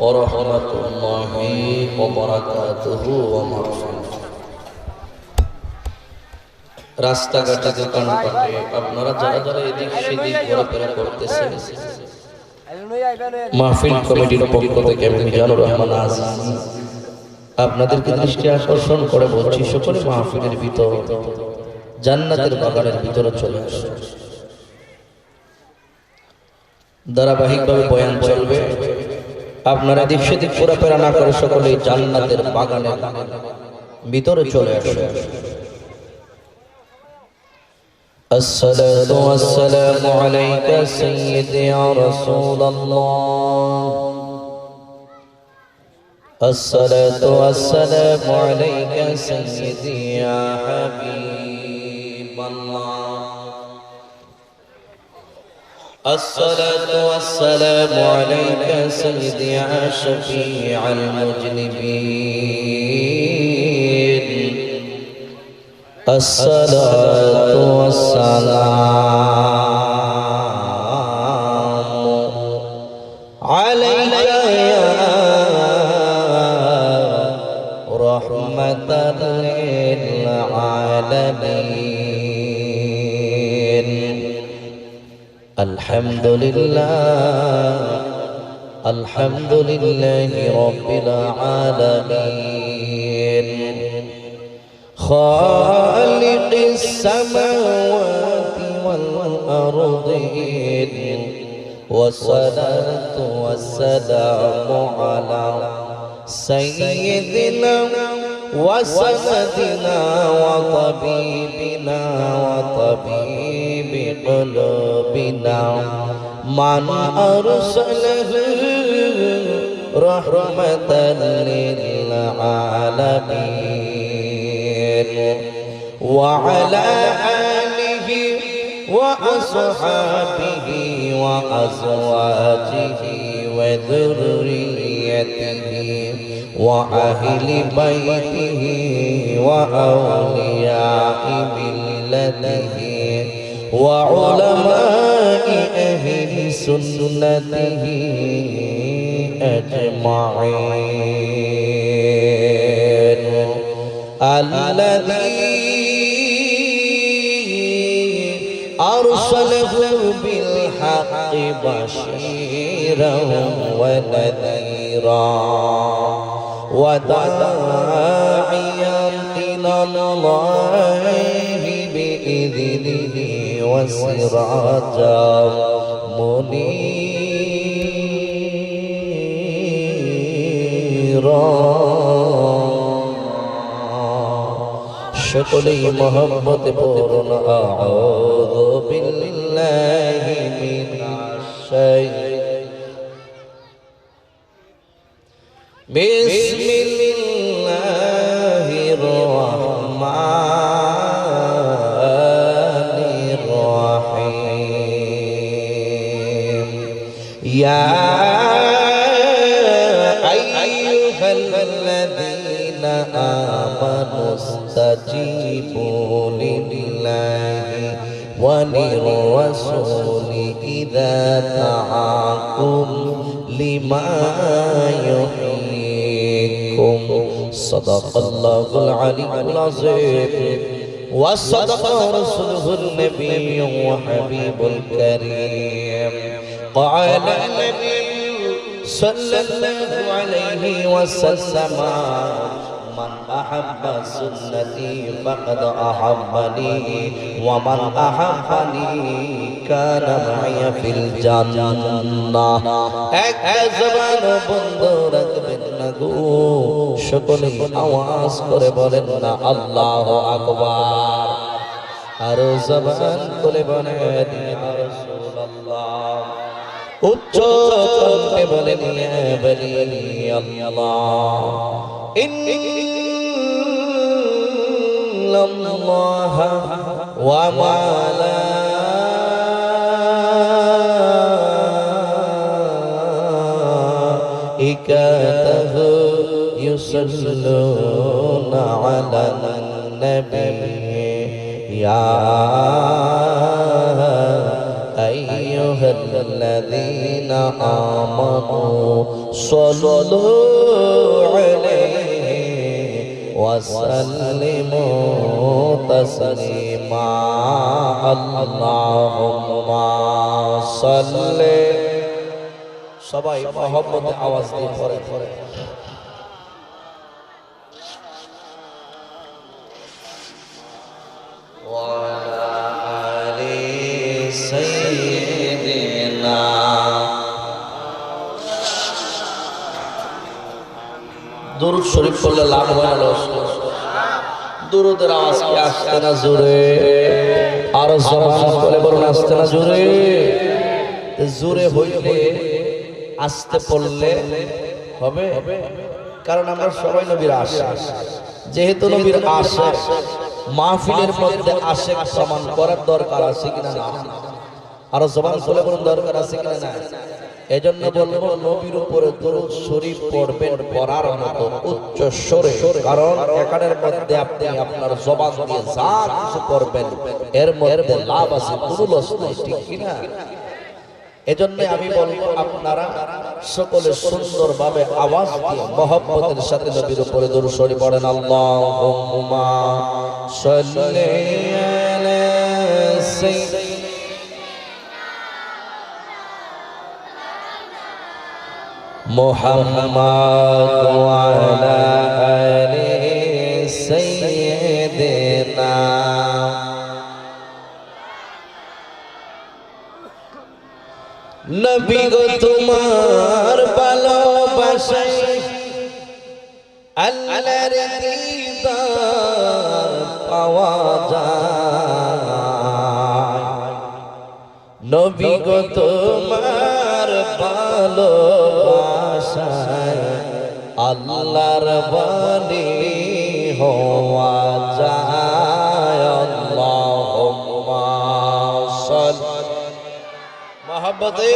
ورحمة الله وبركاته ومغفرته রাস্তাঘাটে দোকানপাটে আপনারা যারা যারা এদিক সেদিক ঘোরাফেরা করতেছেন মাহফিল কমিটির পক্ষ থেকে আমি মিজানুর রহমান আজিজ আপনাদেরকে দৃষ্টি আকর্ষণ করে বলছি, সকলে মাহফিলের ভিতর জান্নাতের বাগানের ভিতরে চলে আসুন। ধারাবাহিকভাবে বয়ান চলবে, আপনারা এদিক সেদিক ঘোরাফেরা না করে সকলে জান্নাতের বাগানের ভিতরে চলে আসুন। الصلاة والسلام عليك سيدي يا رسول الله، الصلاة والسلام عليك سيدي يا حبيب الله، الصلاة والسلام عليك سيدي يا شفيع المذنبين، الصلاة والسلام عليك يا رحمة للعالمين. الحمد لله الحمد لله رب العالمين، خالق السماوات والأرضين، والصلاة والسلام على سيدنا وسندنا وطبيبنا وطبيب قلوبنا من أرسله رحمة للعالمين، وعلى آله وأصحابه وأزواجه وذريته وأهل بيته وأولياء ملته وعلماء أهل سنته أجمعين، الذي أرسله بالحق بشيرا ونذيرا وداعيا إلى الله بإذنه وسراجا منيرا. সকলেই মহব্বতে পড়ুন আউযু বিল্লাহি মিনাশ শাইতানির বিসমিল্লাহির রহমানির রহিম। ইয়া আইয়ুহাল্লাযীনা আমানুস্তাজীবু লিল্লাহি ওয়া লির-রাসূলি ইযা দাআকুম লিমা يحييكم. صدق الله العلي العظيم وصدق رسوله النبي وحبيب الكريم. قال النبي صلى الله عليه وسلم من أحب سنتي فقد أحبني ومن أحبني كان معي في الجنة. এক জবান বন্ধ রাখবেন না গো, সকলে আওয়াজ করে বলেন না আল্লাহু আকবার। আর জবান খুলে বলেন ইয়া রাসূলুল্লাহ, উচ্চ কণ্ঠে বলেন ইয়া বলি আল্লাহ। ইন্নাল্লাহ ওয়া মালাইকাতাহু ইউসাল্লুনা আলান নবী ইয়া আইয়ুহাল্লাযীনা আমানু সাল্লু আলাইহি ওয়া সাল্লিমু তাসলিমা আল্লাহুম্মা সাল্লি সবাই মহব্বতে আওয়াজ দিয়ে পড়ে দুরূদ শরীফ পড়লে লাভ হয় না লস? দুরূদের আওয়াজ কি আসছে না জোরে? আর জবান বলে বলুন আসছে না জোরে? জোরে হইলে আসতে পড়লে হবে, কারণ আমরা সবাই নবীর আশিক। যেহেতু নবীর আশিক, মাহফিলের মধ্যে আশিক প্রমাণ করার দরকার আছে কিনা না? আর জবান বলে বলুন দরকার আছে কিনা না? এজন্য বলবো নবীর উপরে দরুদ শরীফ পড়বেন পড়ার মতো উচ্চ স্বরে, কারণ এখানের মধ্যে আপনি আপনার জবান দিয়ে যা কিছু করবেন এর মধ্যে লাভ আছে, কোনো লস নেই, ঠিক কিনা? এজন্য আমি বলবো আপনারা সকলে সুন্দরভাবে আওয়াজ দিয়ে মহব্বতের সাথে নবীর উপরে দরুদ শরীফ পড়েন। আল্লাহুম্মা সাল্লি আলা সাইয়্যিদিনা মুহাম্মাদ ওয়া আলা আলি সাইয়্যিদিনা। নবী গো তোমার ভালোবাসায় আল্লাহর দিদার পাওয়া যায়। নবী গো তোমার ভালোবাসায় আল্লাহর ওয়ালি হওয়া যায়। আল্লাহুম্মা সাল্লি মহব্বতে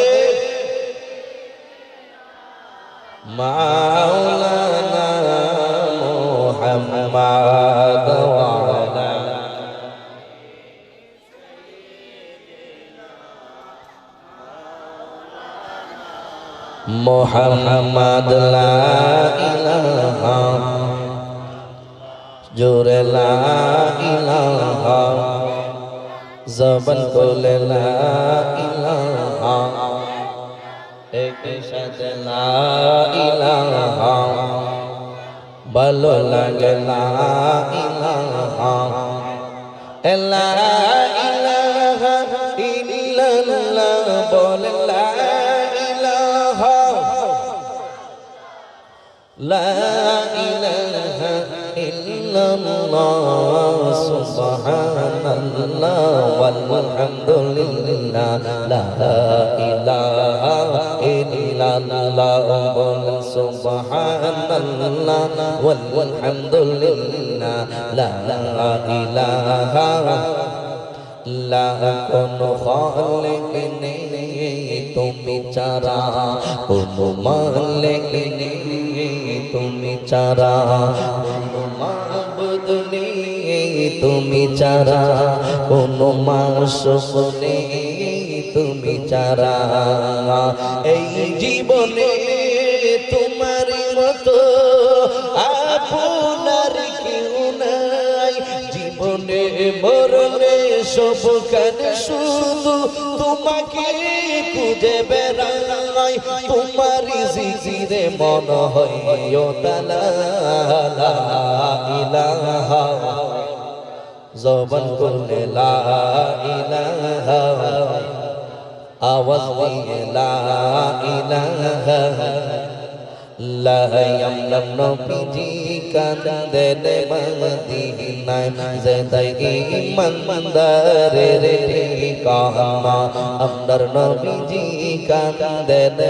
মাওলানা মুহাম্মদ ওয়া আলা মুহাম্মদ লা ইলাহা জোরে লা ইলাহা জবান কোলে লা ইলাহা এক সাথে লা ইলাহা ভালো লাগে লা ইলাহা লা ইলাহা ইল্লাল্লাহ বলে লা ইলাহা লা ইলাহা ইল্লাল্লাহ সুবহানাল্লাহ ওয়ালহামদুলিল্লাহ লা ইলাহা ইল্লাল্লাহ সুবহানাল্লাহ ওয়ালহামদুলিল্লাহ লা ইলাহা লা কোন খালিক নেই তুমি ছাড়া, কোন মালিক নেই তুমি ছাড়া, কোন মাবুদ নেই তুমি ছাড়া, কোন মাসুক নেই তুমি ছাড়া। এই জীবনে তোমার মতো আপনার কেউ নাই, জীবনে মরণে সবখানে শুধু তোমাকে খুঁজে বেড়াই, তোমারই জিকিরে মন হয় লা ইলাহা জবান করলে লা ইলাহা আওয়াজ দিয়ে লা ইলাহা লা ইয়ামলাম নবীজি কাঁদেন মদিনায় যেদাই ইমানদারের ঠিকানা, আপনার নবীজি কাঁদেন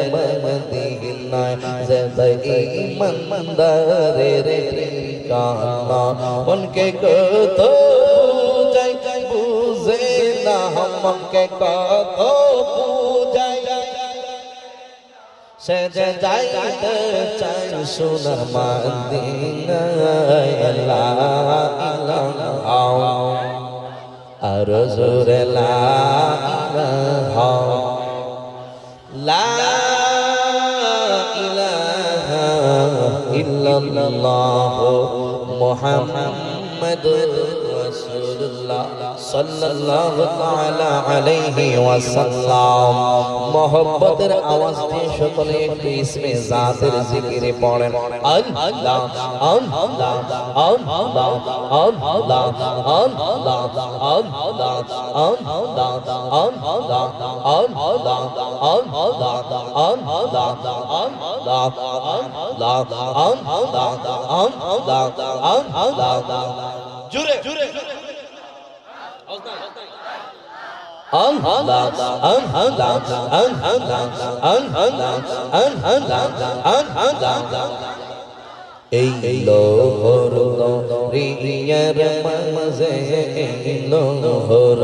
মদিনায় যেদাই ইমানদারের ঠিকানা। মনকে কত বুঝাই বুঝে না, মনকে কত বুঝাই সে যে যাইতে চাই সোনার মদিনায় লা ইলাহা আর জোরে লা ইলাহা লা ইলাহা ইল্লাল্লাহ মুহাম্মাদুর রাসূলুল্লাহ সাল্লাল্লাহু তাআলা আলাইহি ওয়াসাল্লাম। মোহব্বতের আওয়াজ দিয়ে সকলে একটু ইসমে জাতের জিকিরে পড়েন আল্লাহ আল্লাহ আল্লাহ আল্লাহ আল্লাহ আল্লাহ আল্লাহ আল্লাহ আল্লাহ আল্লাহ জুরে জুরে এই লোহর রিয়ার মাঝে লোহর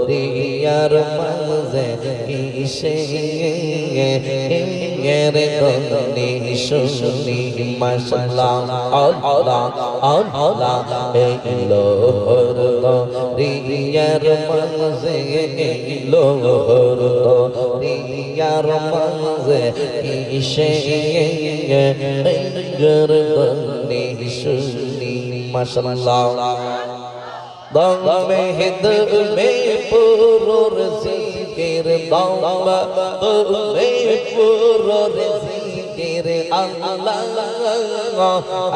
রিয়ার মাঝে কিসে রে গনি শুনি মাশাআল্লাহ আল্লাহ আল্লাহ এই লোহর রিয়ার মাঝে লোহর রিয়ার মাঝে কিসে গনি শুনি মাশাআল্লাহ দমে হিদ মে পুরুর জিকির দমে পুরুর জিকির আল্লাহ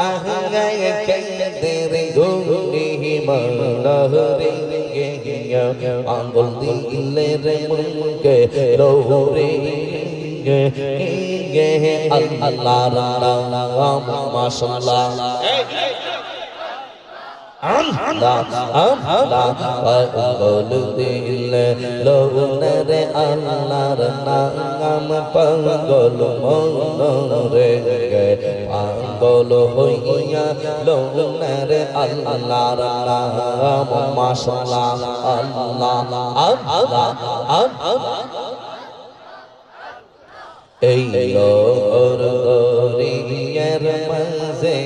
আহায় কেদের গুনি মনহরে আঙ্গুল দিলের মুনকে রোরে আল্লাহ নাম মাশাআল্লাহ পাগল দিল লোনরে আল্লাহর নাম পাগল মনরে পাগল হইয়া লোনরে আল্লাহর নাম মাশাআল্লাহ আল্লাহ আল্লাহ আল্লাহ এই লোহর রিয়ার মাঝে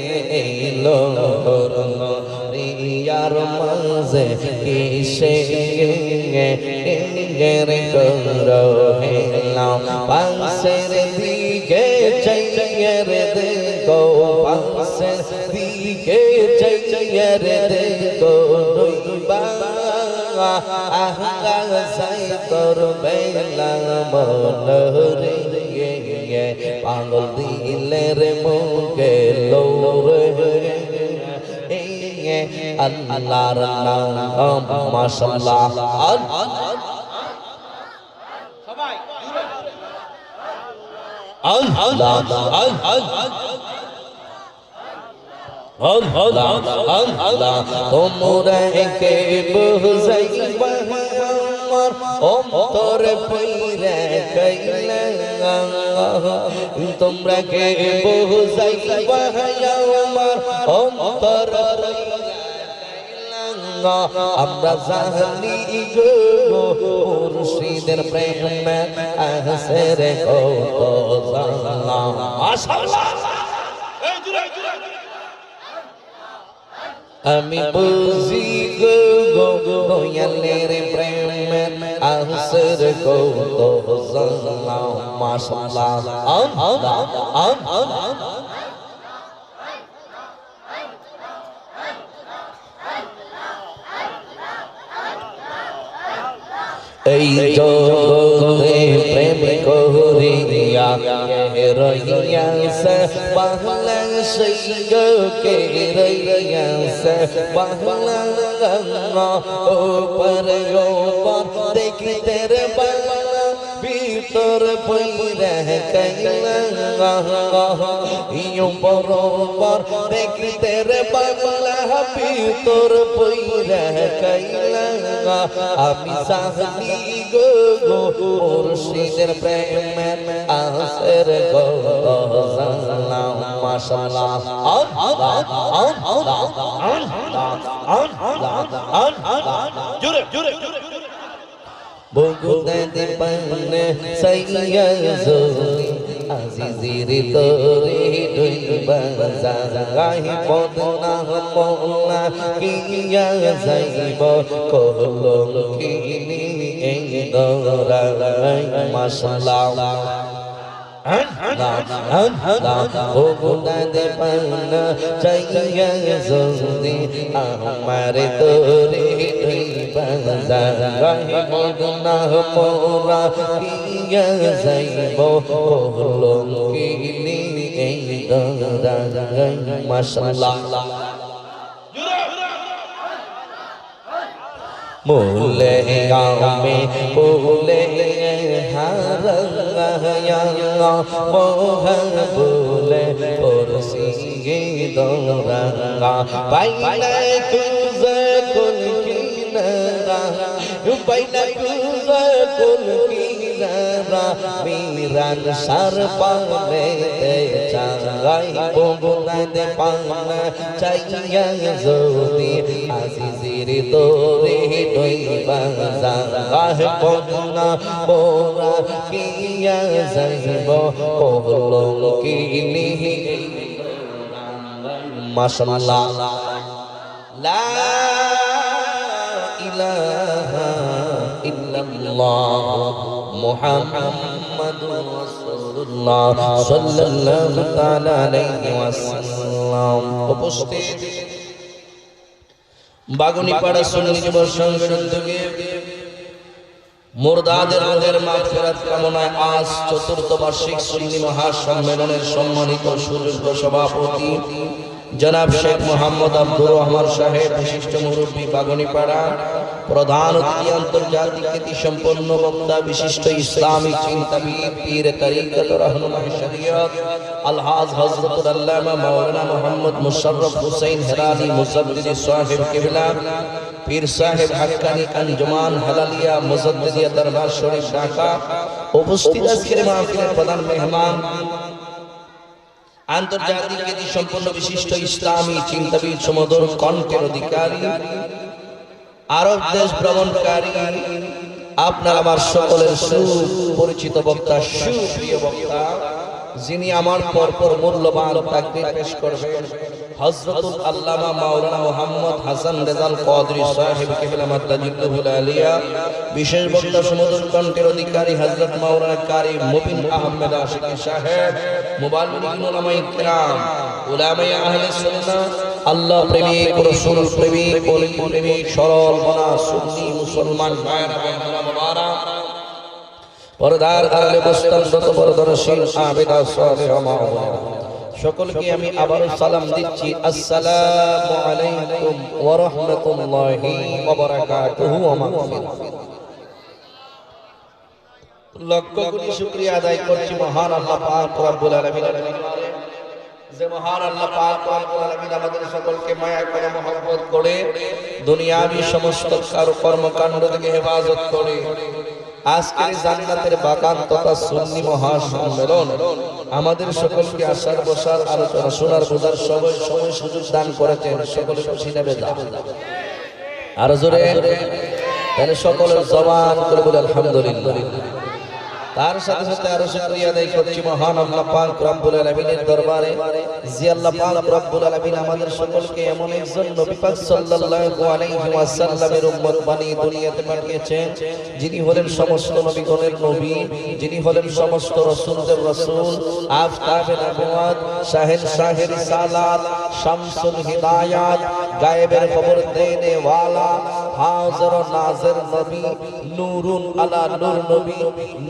এই লোহর রিয়ার মাঝে কিসে রে করো হেলাম পাশের দিকে চাইয়ে রে দেখো পাশের দিকে চাইয়ে রে দেখো নইবা আহা সাই তোর বেলা মনরে পাগল দিলের মুখে লোরে আল্লাহর নাম মাশাআল্লাহ সবাই আল্লাহ আল্লাহ তোমরা কে বুঝাইবা আমার অন্তর পইরা কইলা তোমরা কে বুঝাইবা আমার অন্তর আমরা জানি গো মুর্শিদের প্রেমে আসরে কত জানা মাশাআল্লাহ এই জুরে আমি বুঝি গো দয়ালের প্রেমে আসরে কত জানা মাশাআল্লাহ এই জগতে প্রেম করিয়া রইয়া সে বাহলা সেই কে রইয়া সে বাহলা ওপর গোপন দেখতে রে বালা ভিতর পইরা কাইলা ইয়ো বরাবর দেখতে রে বালা ভিতর পইরা কাইলা আমি সাহনি গো মুর্শিদের প্রেমে আসর গো জানলাম মাশাআল্লাহ জোরে জোরে বগুদাতে পানে সাইয়া জোরি আজিজির তোরে ডইবা জাগাহি পদনা মোলা কিয়া যাইব কলম কিনি এই দৌড়াই মাশাআল্লাহ ও গুনা দে পানা চাইয়া জলদি আমার তোরে বাজার গুনা মোরা কিয়া যাইব কলম কিনি এই দৌড়াই মাশাআল্লাহ মোলে গামে পোলে হারায়া মোহ বলে পরসি দৌরাঙ্গা বাইনা তুজে কুল কিনারা বাইনা তুজে কুল কিনারা বীরান সার পালে চাই বগুনা দে পানা চাইয়া যদি আজিজির তোরে দই বাজার বগুনা মোরা কিয়া যাইব কলম কিনি মাশাআল্লাহ লা ইলাহা ইল্লাল্লাহ মুহাম্মাদুর রাসূলুল্লাহ সাল্লাল্লাহু তাআলা আলাইহি ওয়াসাল্লাম। উপস্থিত বাগুনিপাড়া সুন্নি যুব সংঘের উদ্যোগে মুরদাদের রোহের মাগফিরাত কামনায় আজ চতুর্থ বার্ষিক সুন্নি মহাসম্মেলনের সম্মানিত সুযোগ্য সভাপতি জনাব শেখ মোহাম্মদ আব্দুর রহমান সাহেব, বিশিষ্ট মুরব্বী বাগুনিপাড়া, প্রধান অতিথি আন্তর্জাতিক খ্যাতি সম্পন্ন বক্তা বিশিষ্ট ইসলামী চিন্তাবিদ পীর তরিকত রহনুমায়ে শরীয়ত আলহাজ হযরতুল আল্লামা মাওলানা মুহাম্মদ মুশাররফ হুসাইন হেলালি মুজাদ্দিদ সাহেব কিবলা, পীর সাহেব হাক্কানি আঞ্জুমান হালালিয়া মুজাদ্দিদিয়া দরবার শরীফ ঢাকা। উপস্থিত আজকের মাহফিলের প্রধান মেহমান আন্তর্জাতিক খ্যাতি সম্পন্ন বিশিষ্ট ইসলামী চিন্তাবিদ, সমদর কণ্ঠের অধিকারী, আরব দেশ ভ্রমণকারী, আপনার আমার সকলের সুপরিচিত বক্তা, সুপ্রিয় বক্তা, যিনি আমার পরপর মূল্যবান তাকরীর পেশ করবেন, হযরতুল আল্লামা মাওলানা মুহাম্মদ হাসান রেজাল কদরী সাহেব কিবলা মাদ্দাজিদুল আলিয়া। বিশেষ বক্তা সমদর কণ্ঠের অধিকারী হযরত মাওলানা কারি মুবিন আহমেদ আশিকি সাহেব, মুবাল্লিগিন উলামায়ে কিরাম, উলামায়ে আহলে সুন্নাহ, আল্লাহ প্রেমিক, রাসূল প্রেমিক, ওলি প্রেমিক, সরল মনা সুন্নি মুসলমান ভাইরা বন্ধুরা মুবারক, পর্দার আড়ালে বস্তানরত বরদর্শীল আবেদা সালেহা মা সকলকে আমি আবারও সালাম দিচ্ছি, আসসালামু আলাইকুম ওয়া রাহমাতুল্লাহি ওয়া বারাকাতুহু। লক্ষ কোটি শুকরিয়া আদায় করছি মহান আল্লাহ পাক রব্বুল আলামিনের, যে মহান আল্লাহ পাক রব্বুল আলামিন আমাদের সকলকে মায়া করে মহব্বত করে দুনিয়াবি সমস্ত কর্মকাণ্ড থেকে হেফাজত করে আজকের জান্নাতের বাগান তথা সুন্নি মহাসম্মেলন আমাদের সকলকে আসার বসার আলোচনা শোনার বোঝার সময় সুযোগ দান করেছেন। সকলে খুশি নেবে আর জোরে তাহলে সকলের জবান করে বলে আলহামদুলিল্লাহ। তার সাথে সাথে আরো শুকরিয়া আদায় করছি মহান আল্লাহ পাক রব্বুল আলামিনের দরবারে, যে আল্লাহ পাক রব্বুল আলামিন আমাদের সকলকে এমন একজন নবী পাক সাল্লাল্লাহু আলাইহি ওয়াসাল্লামের উম্মত বানিয়ে দুনিয়াতে পাঠিয়েছেন, যিনি হলেন সমস্ত নবীগণের নবী, যিনি হলেন সমস্ত রাসূলদের রাসূল, আফতাবে নবুয়ত, শাহেনশাহে রিসালাত, শামসুল হিদায়াত, গায়েবের খবর দেনে ওয়ালা, হাজির ও নাজির নবী, নূরুন আলা নূর নবী,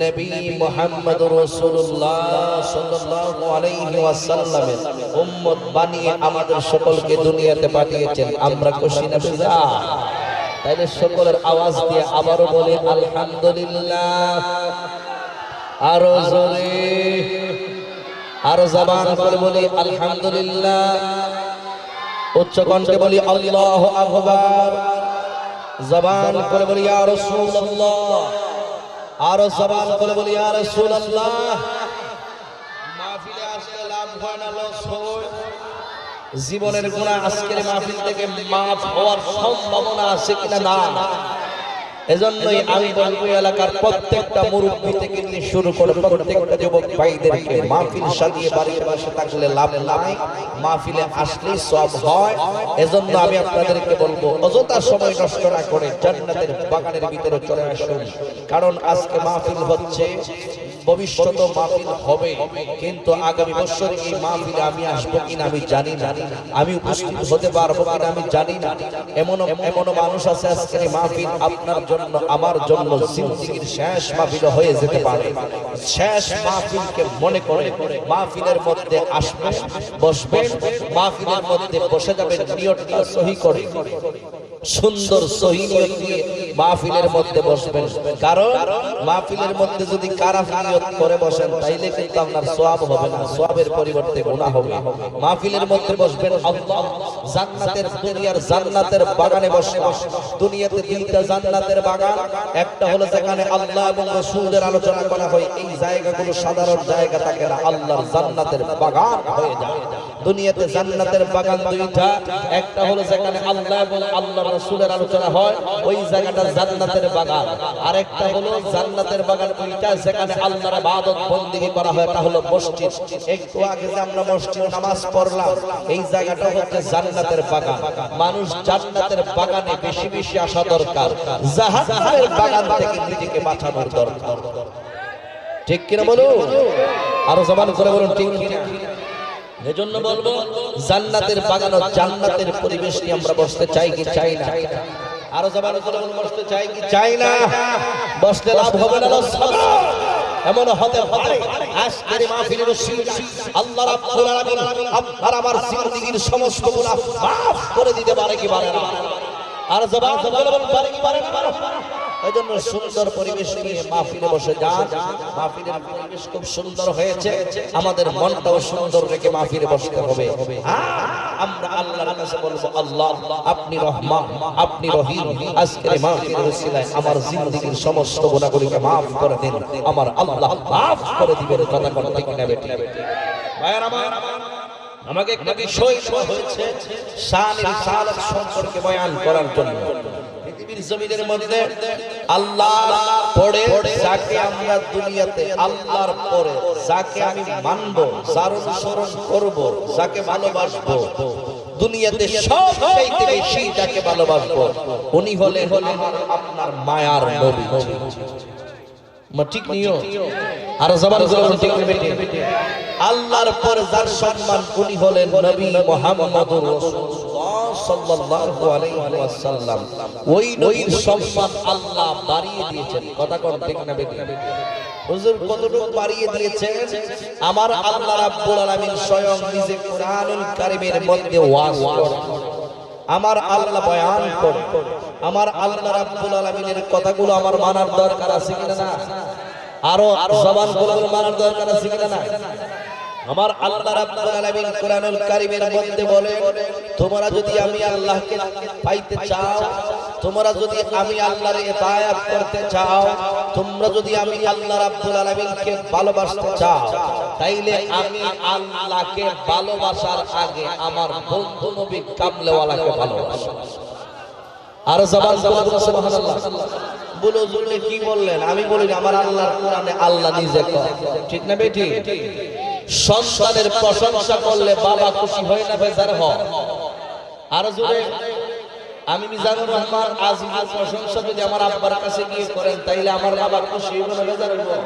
নবী মুহাম্মদুর রাসূলুল্লাহ সাল্লাল্লাহু আলাইহি ওয়াসাল্লামের উম্মত বানিয়ে আমাদের সকলকে দুনিয়াতে পাঠিয়েছেন। আমরা খুশি না বেজা? তাইলে সকলের আওয়াজ দিয়ে আবারও বলি আলহামদুলিল্লাহ। আরো জোরে, আরো জবান করে বলি আলহামদুলিল্লাহ। উচ্চ কণ্ঠে বলি আল্লাহু আকবার। জবান করে বলি ইয়া রাসূলুল্লাহ। আরো জবান করে বলি ইয়া রাসূলুল্লাহ। মাহফিলে আসলে লাভ হয় না লস হয়। জীবনের গুনাহ আজকের মাহফিল থেকে মাফ হওয়ার সম্ভাবনা আছে কিনা? না। এজন্যই আমি বলবো এলাকার প্রত্যেকটা মুরব্বী থেকে নিয়ে শুরু করে প্রত্যেকটা যুবক ভাইদেরকে মাহফিল সাজিয়ে বাড়িতে বসে থাকলে লাভ নাই, মাহফিলে আসলেই সওয়াব হয়। এজন্য আমি আপনাদেরকে বলবো অযথা সময় নষ্ট না করে জান্নাতের বাগানের ভিতরে চলে আসুন। কারণ আজকে মাহফিল হচ্ছে, ভবিষ্যতে মাহফিল হবে, কিন্তু আগামী বছর এই মাহফিলে আমি আসবো কিনা আমি জানি না, আমি উপস্থিত হতে পারবো কিনা আমি জানি না। এমন মানুষ আছে আজকের এই মাহফিল আপনার জন্য আমার জন্য জিন্দেগীর শেষ মাহফিল হয়ে যেতে পারে। শেষ মাহফিলকে মনে করে মাহফিলের মধ্যে আসবেন, বসবেন, মাহফিলের মধ্যে বসে যাবেন নিয়তটা সহি করে, সুন্দর সহি নিয়ত নিয়ে মাহফিলের মধ্যে বসবেন। কারণ মাহফিলের মধ্যে যদি খারাপ নিয়ত করে বসেন তাইলে কিন্তু আপনার সওয়াব হবে না, সওয়াবের পরিবর্তে গুনাহ হবে। মাহফিলের মধ্যে বসবেন আল্লাহ জান্নাতের, দুনিয়ার জান্নাতের বাগানে বসবেন। দুনিয়াতে দুইটা জান্নাতের বাগান, একটা হলো যেখানে আল্লাহ এবং রাসূলের আলোচনা করা হয়, এই জায়গাগুলো সাধারণ জায়গা থাকে না, আল্লাহর জান্নাতের বাগান হয়ে যায়। দুনিয়াতে জান্নাতের বাগান দুইটা, একটা হলো যেখানে আল্লাহ এবং আল্লাহর রাসূলের আলোচনা হয়, ওই জায়গাটা জান্নাতের বাগান। আরেকটা হলো জান্নাতের বাগান ওইটা যেখানে আল্লাহর ইবাদত বندگی করা হয়, এটা হলো মসজিদ। একটু আগে যে আমরা মসজিদ নামাজ পড়লাম, এই জায়গাটা হচ্ছে জান্নাতের বাগান। মানুষ জান্নাতের বাগানে বেশি বেশি আসা দরকার, জাহান্নামের বাগান থেকে নিজেকে বাঁচানোর দরকার। ঠিক কিনা বলুন? আরো জবান করে বলুন ঠিক কিনা। এজন্য বলবো জান্নাতের বাগান ও জান্নাতের পরিবেশ নিয়ে আমরা বসতে চাই কি চাই না? আরো জবান করে বলুন বসতে চাই কি চাই না? বসতে লাভ হবে না, লস হবে। এমন হতে পারে আজকের মাহফিলের উসিলা আল্লাহ রাব্বুল আলামিন আপনার আমার জিন্দেগীর সমস্ত গুনাহ মাফ করে দিতে পারে কি পারে না? আর জবান করে বলুন পারে কি পারে না? এজন্য সুন্দর পরিবেশ নিয়ে মাহফিলে বসে যান। মাহফিলের পরিবেশ খুব সুন্দর হয়েছে, আমাদের মনটাও সুন্দর রেখে মাহফিলে বসতে হবে। আমরা আল্লাহর কাছে বলবো আল্লাহ আপনি রহমান, আপনি রহিম, আজকের মাহফিলের উসিলায় আমার জিন্দেগীর সমস্ত গুনাহগুলোকে maaf করে দিন। আমার আল্লাহ maaf করে দিবেন। কথা কোন ঠিক না বেটি? ভাইরা আমার, আমাকে একটা বিষয় হয়েছে শান রিসালাত সম্পর্কে বয়ান করার জন্য। পৃথিবীর জমিনের মধ্যে আল্লাহ পরে যাকে আমরা দুনিয়াতে আল্লাহর পরে যাকে আমি মানবো, যার অনুসরণ করব, যাকে ভালোবাসবো, দুনিয়াতে সবচেয়ে বেশি যাকে ভালোবাসবো উনি হলেন আপনার মায়ার নবী। ঠিক নিও আর জবান করে ঠিক নেবে। আল্লাহর পর যার সম্মান উনি হলেন নবী মুহাম্মদুর রাসূলুল্লাহ সাল্লাল্লাহু আলাইহি ওয়াসাল্লাম। ওই নবীর সম্মান আল্লাহ বাড়িয়ে দিয়েছেন। কথা কোন ঠিক না বেটি? হুজুর কতটুকু বাড়িয়ে দিয়েছেন? আমার আল্লাহ রাব্বুল আলামিন স্বয়ং নিজে কোরআনুল কারীমের মধ্যে ওয়াজ করেন, আমার আল্লাহ বয়ান করেন। আমার আল্লাহ রাব্বুল আলামিনের কথাগুলো আমার মানার দরকার আছে কিনা না? আরো জবানগুলো মানার দরকার আছে কিনা না? আমার আল্লাহ রাব্বুল আলামিন কোরআনুল কারীমের মধ্যে বলে, তোমরা যদি আমি আল্লাহকে পাইতে চাও, তোমরা যদি আমি আল্লাহর ইবাদত করতে চাও, তোমরা যদি আমি আল্লাহ রাব্বুল আলামিনকে ভালোবাসতে চাও, তাইলে আমি আল্লাহকে ভালোবাসার আগে আমার বন্ধু নবী কামলেওয়ালাকে ভালোবাসো। আর জবান বলো সুবহানাল্লাহ। বলো জুড়ে কি বললেন? আমি বলি আমার আল্লাহর কোরআনে আল্লাহ নিজে কয়, ঠিক না বেটি? সন্তানের প্রশংসা করলে বাবা খুশি হয় না বেজার হয়? আর জোরে আমি মিজানুর রহমান আজমির প্রশংসা যদি আমার আব্বার কাছে গিয়ে করেন তাইলে আমার বাবা খুশি হবে না বেজার হবে?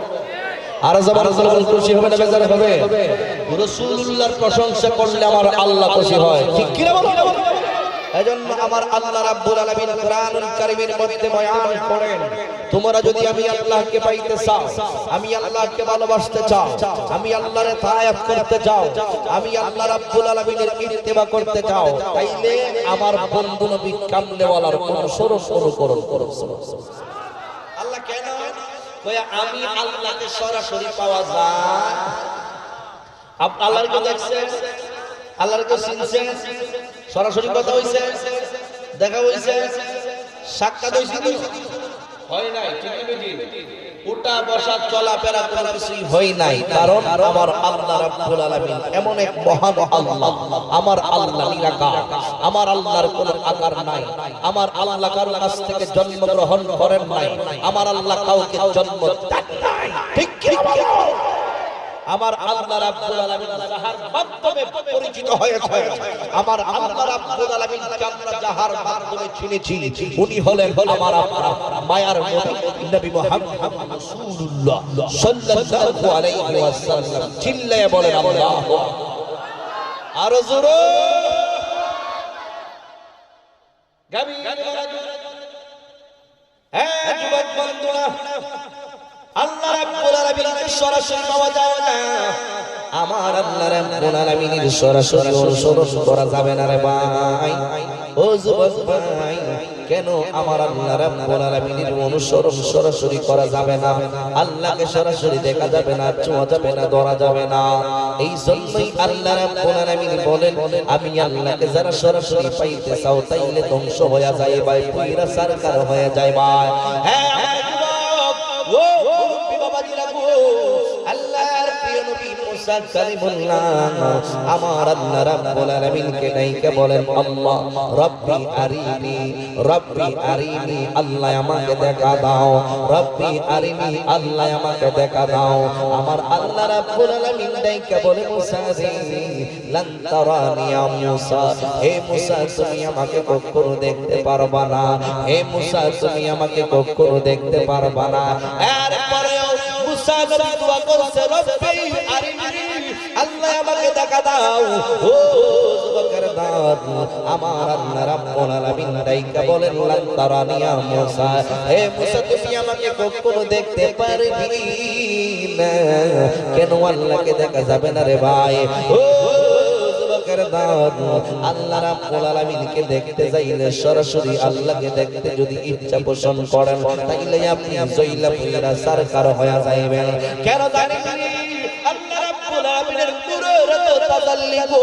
আর জবান বলুন খুশি হবে না বেজার হবে? রাসূলুল্লাহর প্রশংসা করলে আমার আল্লাহ খুশি হয়, ঠিক কি না বলো? এজন্য আমার আল্লাহ রাব্বুল আলামিন কোরআনুল কারীমের মধ্যে বয়ান করেন, তোমরা যদি আমি আল্লাহকে পাইতে চাও, আমি আল্লাহকে ভালোবাসতে চাও, আমি আল্লাহর ইতাআত করতে চাও, আমি আল্লাহ রাব্বুল আলামিনের ইত্তেবা করতে চাও, তাইলে আমার বন্ধু নবী কামলেওয়ালার অনুসরণ করো। আল্লাহ কেন কয় আমি আল্লাহকে সরাসরি পাওয়া যায়? আল্লাহকে দেখছেন, আল্লাহকে চিনছেন, সরাসরি কথা হইছে, দেখা হইছে, সাক্ষাৎ হইছে, হয় নাই, ঠিক না বেটি? উঠা বসা চলাফেরা কোনো কিছুই হয় নাই, কারণ আমার আল্লাহ রাব্বুল আলামিন এমন এক মহান আল্লাহ। আমার আল্লাহ নিরাকার, আমার আল্লাহর কোনো আকার নাই, আমার আল্লাহ কারো কাছ থেকে জন্মগ্রহণ করেন নাই, আমার আল্লাহ কাউকে জন্ম দেন নাই। ঠিক কি বলো? আমার আল্লাহ রাব্বুল আলামিন যাহার মাধ্যমে পরিচিত হয়েছে, আমার আল্লাহ রাব্বুল আলামিন আমরা যাহার মাধ্যমে চিনেছি, উনি হলেন আমার আপনার মায়ার নবী মুহাম্মদ রাসূলুল্লাহ সাল্লাল্লাহু আলাইহি ওয়াসাল্লাম। চিল্লায়ে বলেন আল্লাহু আর জোরে গাবি হ্যাঁ যুবক বন্ধুরা, আল্লাহ রাব্বুল আলামিনের সরাসরি পাওয়া যায় না, আমার আল্লাহ রাব্বুল আলামিনের সরাসরি অনুসরণ করা যাবে না রে ভাই। ও যুবক ভাই, কেন আমার আল্লাহ রাব্বুল আলামিনের অনুসরণ সরাসরি করা যাবে না? আল্লাহকে সরাসরি দেখা যাবে না, ছোঁয়া যাবে না, ধরা যাবে না। এই জন্যই আল্লাহ রাব্বুল আলামিন বলেন, আমি আল্লাহকে যারা সরাসরি পাইতে চাও তাইলে ধ্বংস হয়ে যায় ভাই, পুরা সরকার হয়ে যায় ভাই। হ্যাঁ ও বাবাজিরা গো, আল্লাহর প্রিয় নবী মুসা কালিমুল্লাহ আমার আল্লাহ রাব্বুল আলামিনকে ডাইকা বলেন, আল্লাহ রব্বি আরিনি, রব্বি আরিনি, আল্লাহ আমাকে দেখা দাও, রব্বি আরিনি, আল্লাহ আমাকে দেখা দাও। আমার আল্লাহ রাব্বুল আলামিন ডাইকা বলে, মুসা রে লান তারানি ইয়া মুসা, হে মুসা তুমি আমাকে কখনো দেখতে পারবা না, হে মুসা তুমি আমাকে কখনো দেখতে পারবা না। এরপরে মুসা নবী দোয়া করছে, রব্বি আরিনি, আল্লাহ আমাকে দেখা দাও। ও যুবকের দাদ, আমার আল্লাহ রাব্বুল আলামিন ডাইকা বলেন, লান তারানি ইয়া মুসা, হে মুসা তুমি আমাকে কখনো দেখতে পারবি না। কেন আল্লাহকে দেখা যাবে না রে ভাই? ও যুবকের দাদ, আল্লাহ রাব্বুল আলামিনকে দেখতে যাইলে সরাসরি আল্লাহকে দেখতে যদি ইচ্ছা পোষণ করেন, তাইলে আপনি জইলা পুরা সরকার হয়ে যাইবেন। কেন জানেন? আল্লাহ রাব্বুল আলামিনের নূরের এত তাজাল্লি গো,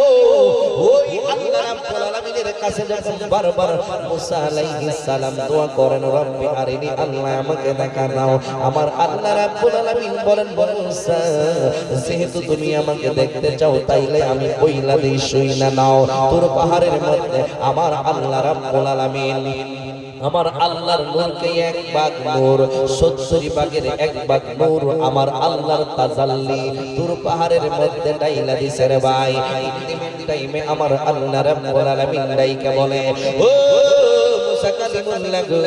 ওই আল্লাহ রাব্বুল আলামিনের কাছে যখন বারবার মুসা আলাইহিস সালাম দোয়া করেন, রব্বি আরিনি, আল্লাহ আমাকে দেখা দাও, আমার আল্লাহ রাব্বুল আলামিন বলেন, মুসা যেহেতু তুমি আমাকে দেখতে চাও তাইলে আমি কইলা দেই, শুইনা নাও। তোর পাহাড়ের মধ্যে আমার আল্লাহ রাব্বুল আলামিন আমার আল্লাহর নূরকে এক ভাগ নূর, 70 ভাগের এক ভাগ নূর আমার আল্লাহর তাজাল্লি তোর পাহাড়ের মধ্যে ডাইলা দিছে রে ভাই। ইন্টিমেট টাইমে আমার আল্লাহ রাব্বুল আলামিন ডাইকা বলে, ও মুসা কালিমুল্লাহ গো,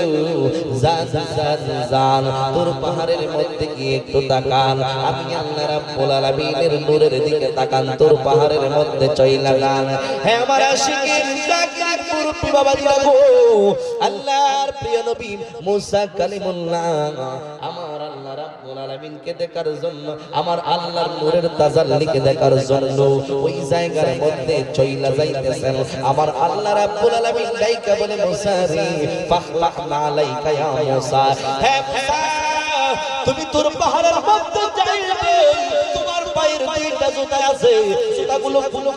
জান তোর পাহাড়ের মধ্যে গিয়ে একটু তাকান, আমি আল্লাহ রাব্বুল আলামিনের নূরের দিকে তাকান, তোর পাহাড়ের মধ্যে চইলা গান। হে আমার আশিকের জাকির মুরব্বি বাবাজিরা গো, আল্লাহর প্রিয় নবী মুসা কালিমুল্লাহ আমার আল্লাহ রাব্বুল আলামিনকে দেখার জন্য, আমার আল্লাহর নূরের তাজাল্লিকে দেখার জন্য ওই জায়গার মধ্যে চইলা যাইতেছেন। আমার আল্লাহ রাব্বুল আলামিন ডাইকা বলে, মুসা রে ফাখলাকনা আলাইকা ইয়া মুসা, হে মুসা তুমি তোর পাহাড়ের মধ্যে যাইবে, তোমার পায়ের দুইটা জুতা আছে,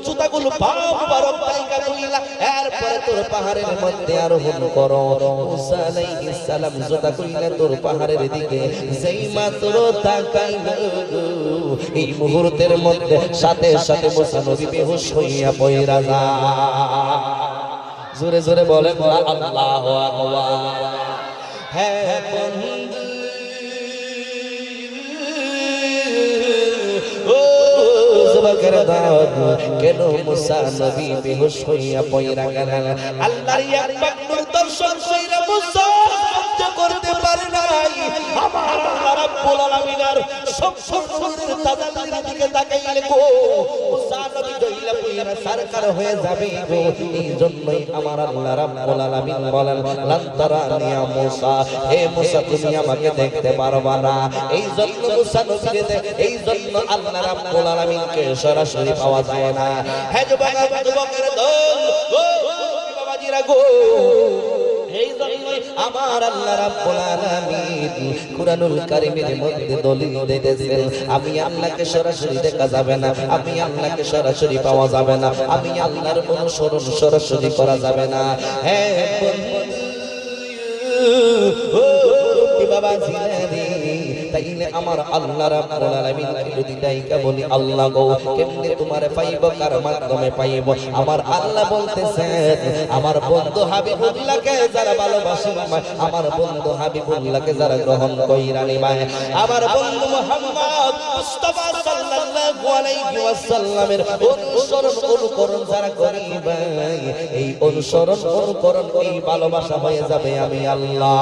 জুতাগুলো বারবার পাইকা কইলা, এরপরে তোর পাহাড়ের মধ্যে আরোহণ করো। মুসা আলাইহিস সালাম জুতা কইলা তোর পাহাড়ের দিকে যেই মাত্র তাকাইল, এই মুহূর্তের মধ্যে সাথে সাথে মুসা নবী বেহুশ হইয়া পইরা যায়। জোরে জোরে বলেন আল্লাহু আকবার। হ্যাঁ বন্ধু, কেন মুসা নবী বেহুশ হইয়া পইরা গেলেন? আল্লাহর এক পাক নূর দর্শন কইরা মুসা সহ্য করতে পারে নাই। আমার আল্লাহ রাব্বুল আলামিনের সম্পূর্ণ তাজাল্লির দিকে তাকাইলে গো মুসা নবী দইলা পইরা সরকার হয়ে যাবে গো। এই জন্যই আমার আল্লাহ রাব্বুল আলামিন বলেন, লান তারানি ইয়া মুসা, হে মুসা তুমি আমাকে দেখতে পারবা না। এই জন্য মুসা নবীকে, এই জন্য আল্লাহ রাব্বুল আলামিনকে সরাসরি পাওয়া যায় না। হে যুবকের দল, ও বাবাজিরা গো, এই জন্যই আমার আল্লাহ রাব্বুল আলামিন কুরআনুল কারীমের মধ্যে দলিল দিতেছেন, আমি আল্লাহকে সরাসরি দেখা যাবে না, আমি আল্লাহকে সরাসরি পাওয়া যাবে না, আমি আল্লাহর অনুসরণ সরাসরি করা যাবে না। হ্যাঁ বন্ধু, ও বাবা জিলানি, তাই আমার আল্লাহ রাব্বুল আলামিন যদি ডাইকা বলি আল্লাহ গো কেমনে তোমারে পাইব কার মাধ্যমে পাইব আমার আল্লাহ বলতেছেন আমার বন্ধু হাবিবুল্লাহকে যারা ভালোবাসে আমার বন্ধু হাবিবুল্লাহকে যারা গ্রহণ কইরা নিবায় আমার বন্ধু মুহাম্মদ মুস্তাফা সাল্লাল্লাহু আলাইহি ওয়াসাল্লামের অনুসরণ অনুকরণ যারা করিবে এই অনুসরণ অনুকরণ এই ভালোবাসা হয়ে যাবে আমি আল্লাহ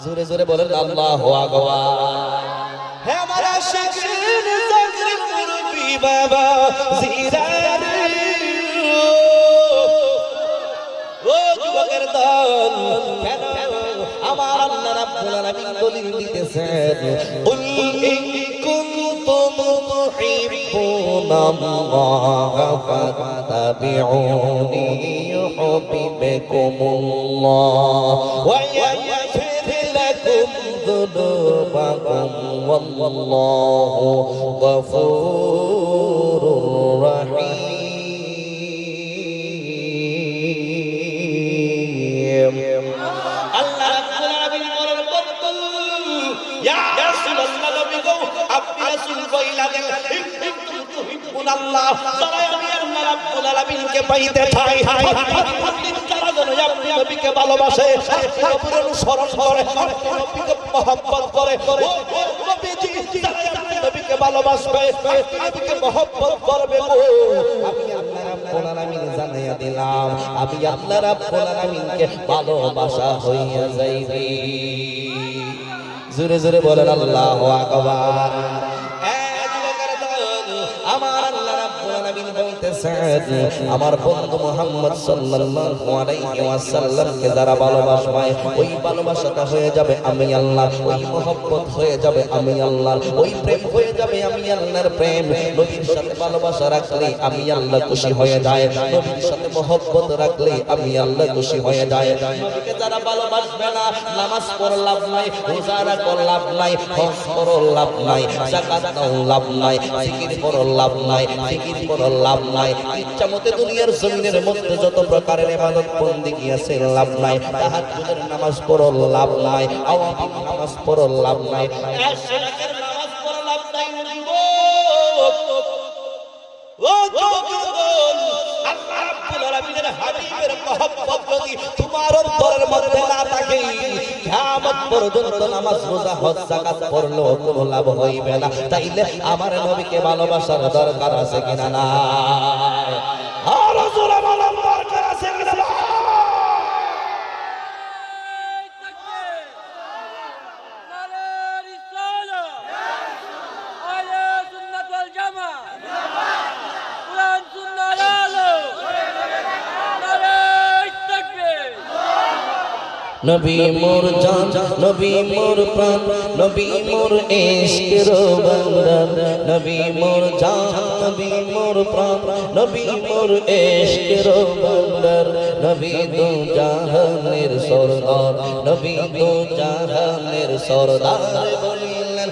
জোরে জোরে বলেন আল্লাহু আকবার হে আমার আশিকিন জাকির মুরব্বি বাবা জিরানি ও যুবকের দল কেন আমার আল্লাহ রাব্বুল আলামিন দলিল দিতেছেন কুল ইন কুনতুম তুহিব্বুনাল্লাহা ফাত্তাবিউনি ইউহিব্বুকুমুল্লাহ ওয়া ইয়াগফির লাকুম যুনুবাকুম ওয়াল্লাহু গফুরুর রহিম আল্লাহ রাব্বুল আলামিন বলেন বন্ধু ইয়া রাসূলুল্লাহ নবী গো আপনি রাসূল কইলা দেন তুহিব্বুনাল্লাহ যারা আমি আল্লাহ রাব্বুল আলামিনকে পাইতে চাই আপনি যারা জানো আপনি নবীকে ভালোবাসে আপনি অনুসরণ করে আপনি নবীকে মহব্বত করে ও নবীজি যারা আপনি নবীকে ভালোবাসবে নবীকে মহব্বত করবে গো আমি আল্লাহ রাব্বুল আলামিন জানাইয়া দিলাম আমি আল্লাহ রাব্বুল আলামিনকে ভালোবাসা হইয়া যাইবে জোরে জোরে বলেন আল্লাহু আকবার আমার আল্লাহ রাব্বুল আলামিন বলতেছেন আমার বন্ধু মুহাম্মদ সাল্লাল্লাহু আলাইহি ওয়াসাল্লামকে যারা ভালোবাসবে ওই ভালোবাসাটা হয়ে যাবে আমি আল্লাহ ওই মহব্বত হয়ে যাবে আমি আল্লাহ ওই প্রেম হয়ে যাবে আমি আল্লাহর প্রেম নবীর সাথে ভালোবাসা রাখলে আমি আল্লাহ খুশি হয়ে যায় নবীর সাথে মহব্বত রাখলে আমি আল্লাহ খুশি হয়ে যায় নবীকে যারা ভালোবাসবে না নামাজ পড়া লাভ নাই রোজা রাখা লাভ নাই হজ করা লাভ নাই যাকাত দাও লাভ নাই জিকির করা লাভ নাই জিকির করা লাভ নাই ইচ্ছামতে দুনিয়ার জমিনের মধ্যে যত প্রকারের ইবাদত বন্দেগী আছে লাভ নাই তাহাজ্জুদের নামাজ পড়া লাভ নাই আওয়ামী নামাজ পড়া লাভ নাই আশরাকের নামাজ পড়া লাভ নাই ও যুবকগণ আল্লাহ রাব্বুল আলামিনের হাবিবের মহব্বত যদি তোমার অন্তরের মধ্যে না থাকে কিয়ামত পর্যন্ত নামাজ রোজা হজ যাকাত পড়লেও কোনো লাভ হইবে না তাইলে আমার নবীকে ভালোবাসার দরকার আছে কিনা না আর রাসূল আমার দরকার আছে কিনা না নবী মোর জান নবী মোর প্রাণ নবী মোর ইশকের বান্দার নবী মোর জান নবী মোর প্রাণ নবী মোর ইশকের বান্দার নবী দু জাহানের সরদার নবী দু জাহানের সরদার বলিলেন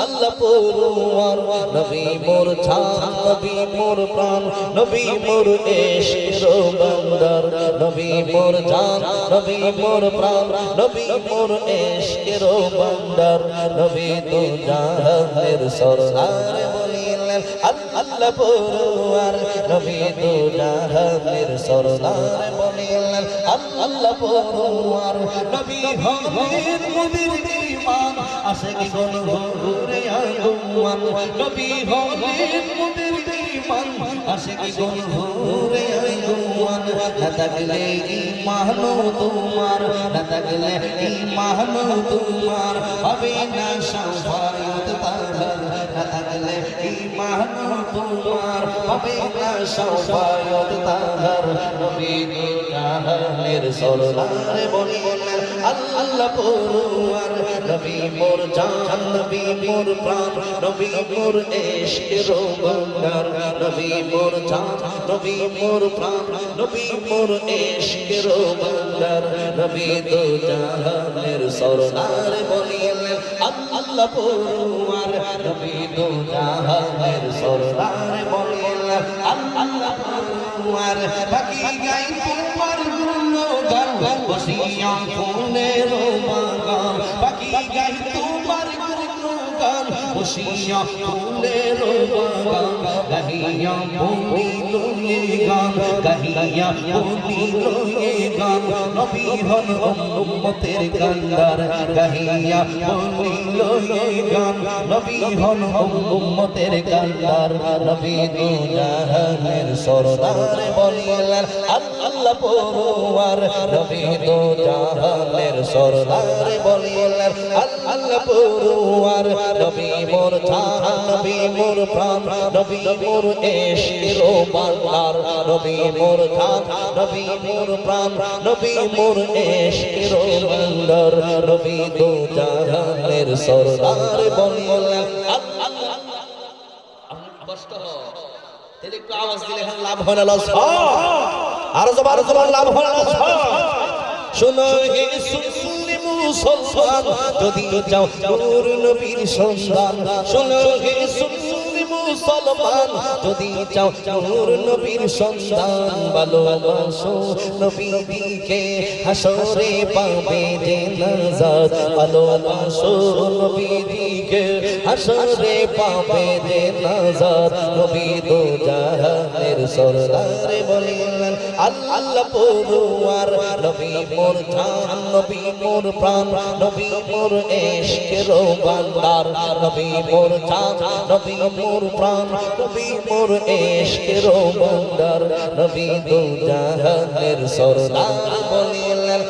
আল্লাহ পরওয়ার নবী মোর জান নবী মোর প্রাণ নবী মোর ইশকের বান্দার নবী মোর জান নবী মোর প্রাণ নবী মোর ইশকের বান্দার নবী দু জাহানের সরদার বলিলেন আল্লাহ পরওয়ার নবী দু জাহানের সরদার বলিলেন আল্লাহ পরওয়ার নবী হলেন মুমিন ঈমান আশিক গুণ ঘুরে আগুয়ান নবী হলেন মুমিন ঈমান আশিক গুণ ঘুরে আগুয়ান না থাকলে ঈমান তোমার না থাকলে ঈমান তোমার হবে না শাফায়াত তাহার না থাকলে ঈমান তোমার হবে না শাফায়াত তাহার নবী দু জাহানের সরদার বলিলেন আল্লাহ পরওয়ার নবী মোর জান নবী মোর প্রাণ নবী মোর ইশকের বান্দার নবী মোর জান নবী মোর প্রাণ নবী মোর ইশকের বান্দার নবী দু জাহানের সরদার বলিলেন আল্লাহ পরওয়ার নবী দু জাহানের সরদার বলিলেন আল্লাহ পরওয়ার বাকি গাই তোমার গুণগান বসিয়া ফুলের বাগান বাকি গাই তোমার বসিয়া ফুলের বাগান গাহিয়া বলিল এ গান গাহিয়া বলিল এ গান নবী হন উম্মতের কান্দার গাহিয়া বলিল এ গান নবী হন উম্মতের কান্দার নবী দু জাহানের সরদার বলিলেন আল্লাহ পরওয়ার নবী দু জাহানের সরদার বলিলেন আল্লাহ পরওয়ার নবী মোর জান নবী মোর প্রাণ নবী মোর ইশকের বান্দার নবী মোর জান নবী মোর প্রাণ নবী মোর ইশকের বান্দার নবী দু জাহানের সরদার বলিলেন আল্লাহ কষ্ট তেলে একটু আওয়াজ দিলে এখন লাভ হয় না লস আর জবার লাভ হয় না শুনো হে সুন্নি মুসলমান যদি যাও নূর নবীর সন্ধান শুনো হে সুন্নি মুসলমান যদি যাও নূর নবীর সন্ধান ভালোবাসো নবীকে হাসরে পাবে যে নাজাত ভালোবাসো নবীকে হাসরে পাবে যে নাজাত নবী দু জাহানের সরদার বলিলেন আল্লাহ পরওয়ার নবী মোর জান নবী মোর প্রাণ নবী মোর ইশকের বান্দার নবী মোর জান নবী মোর প্রাণ নবী মোর ইশকের বান্দার নবী দু জাহানের সরদার বলিলেন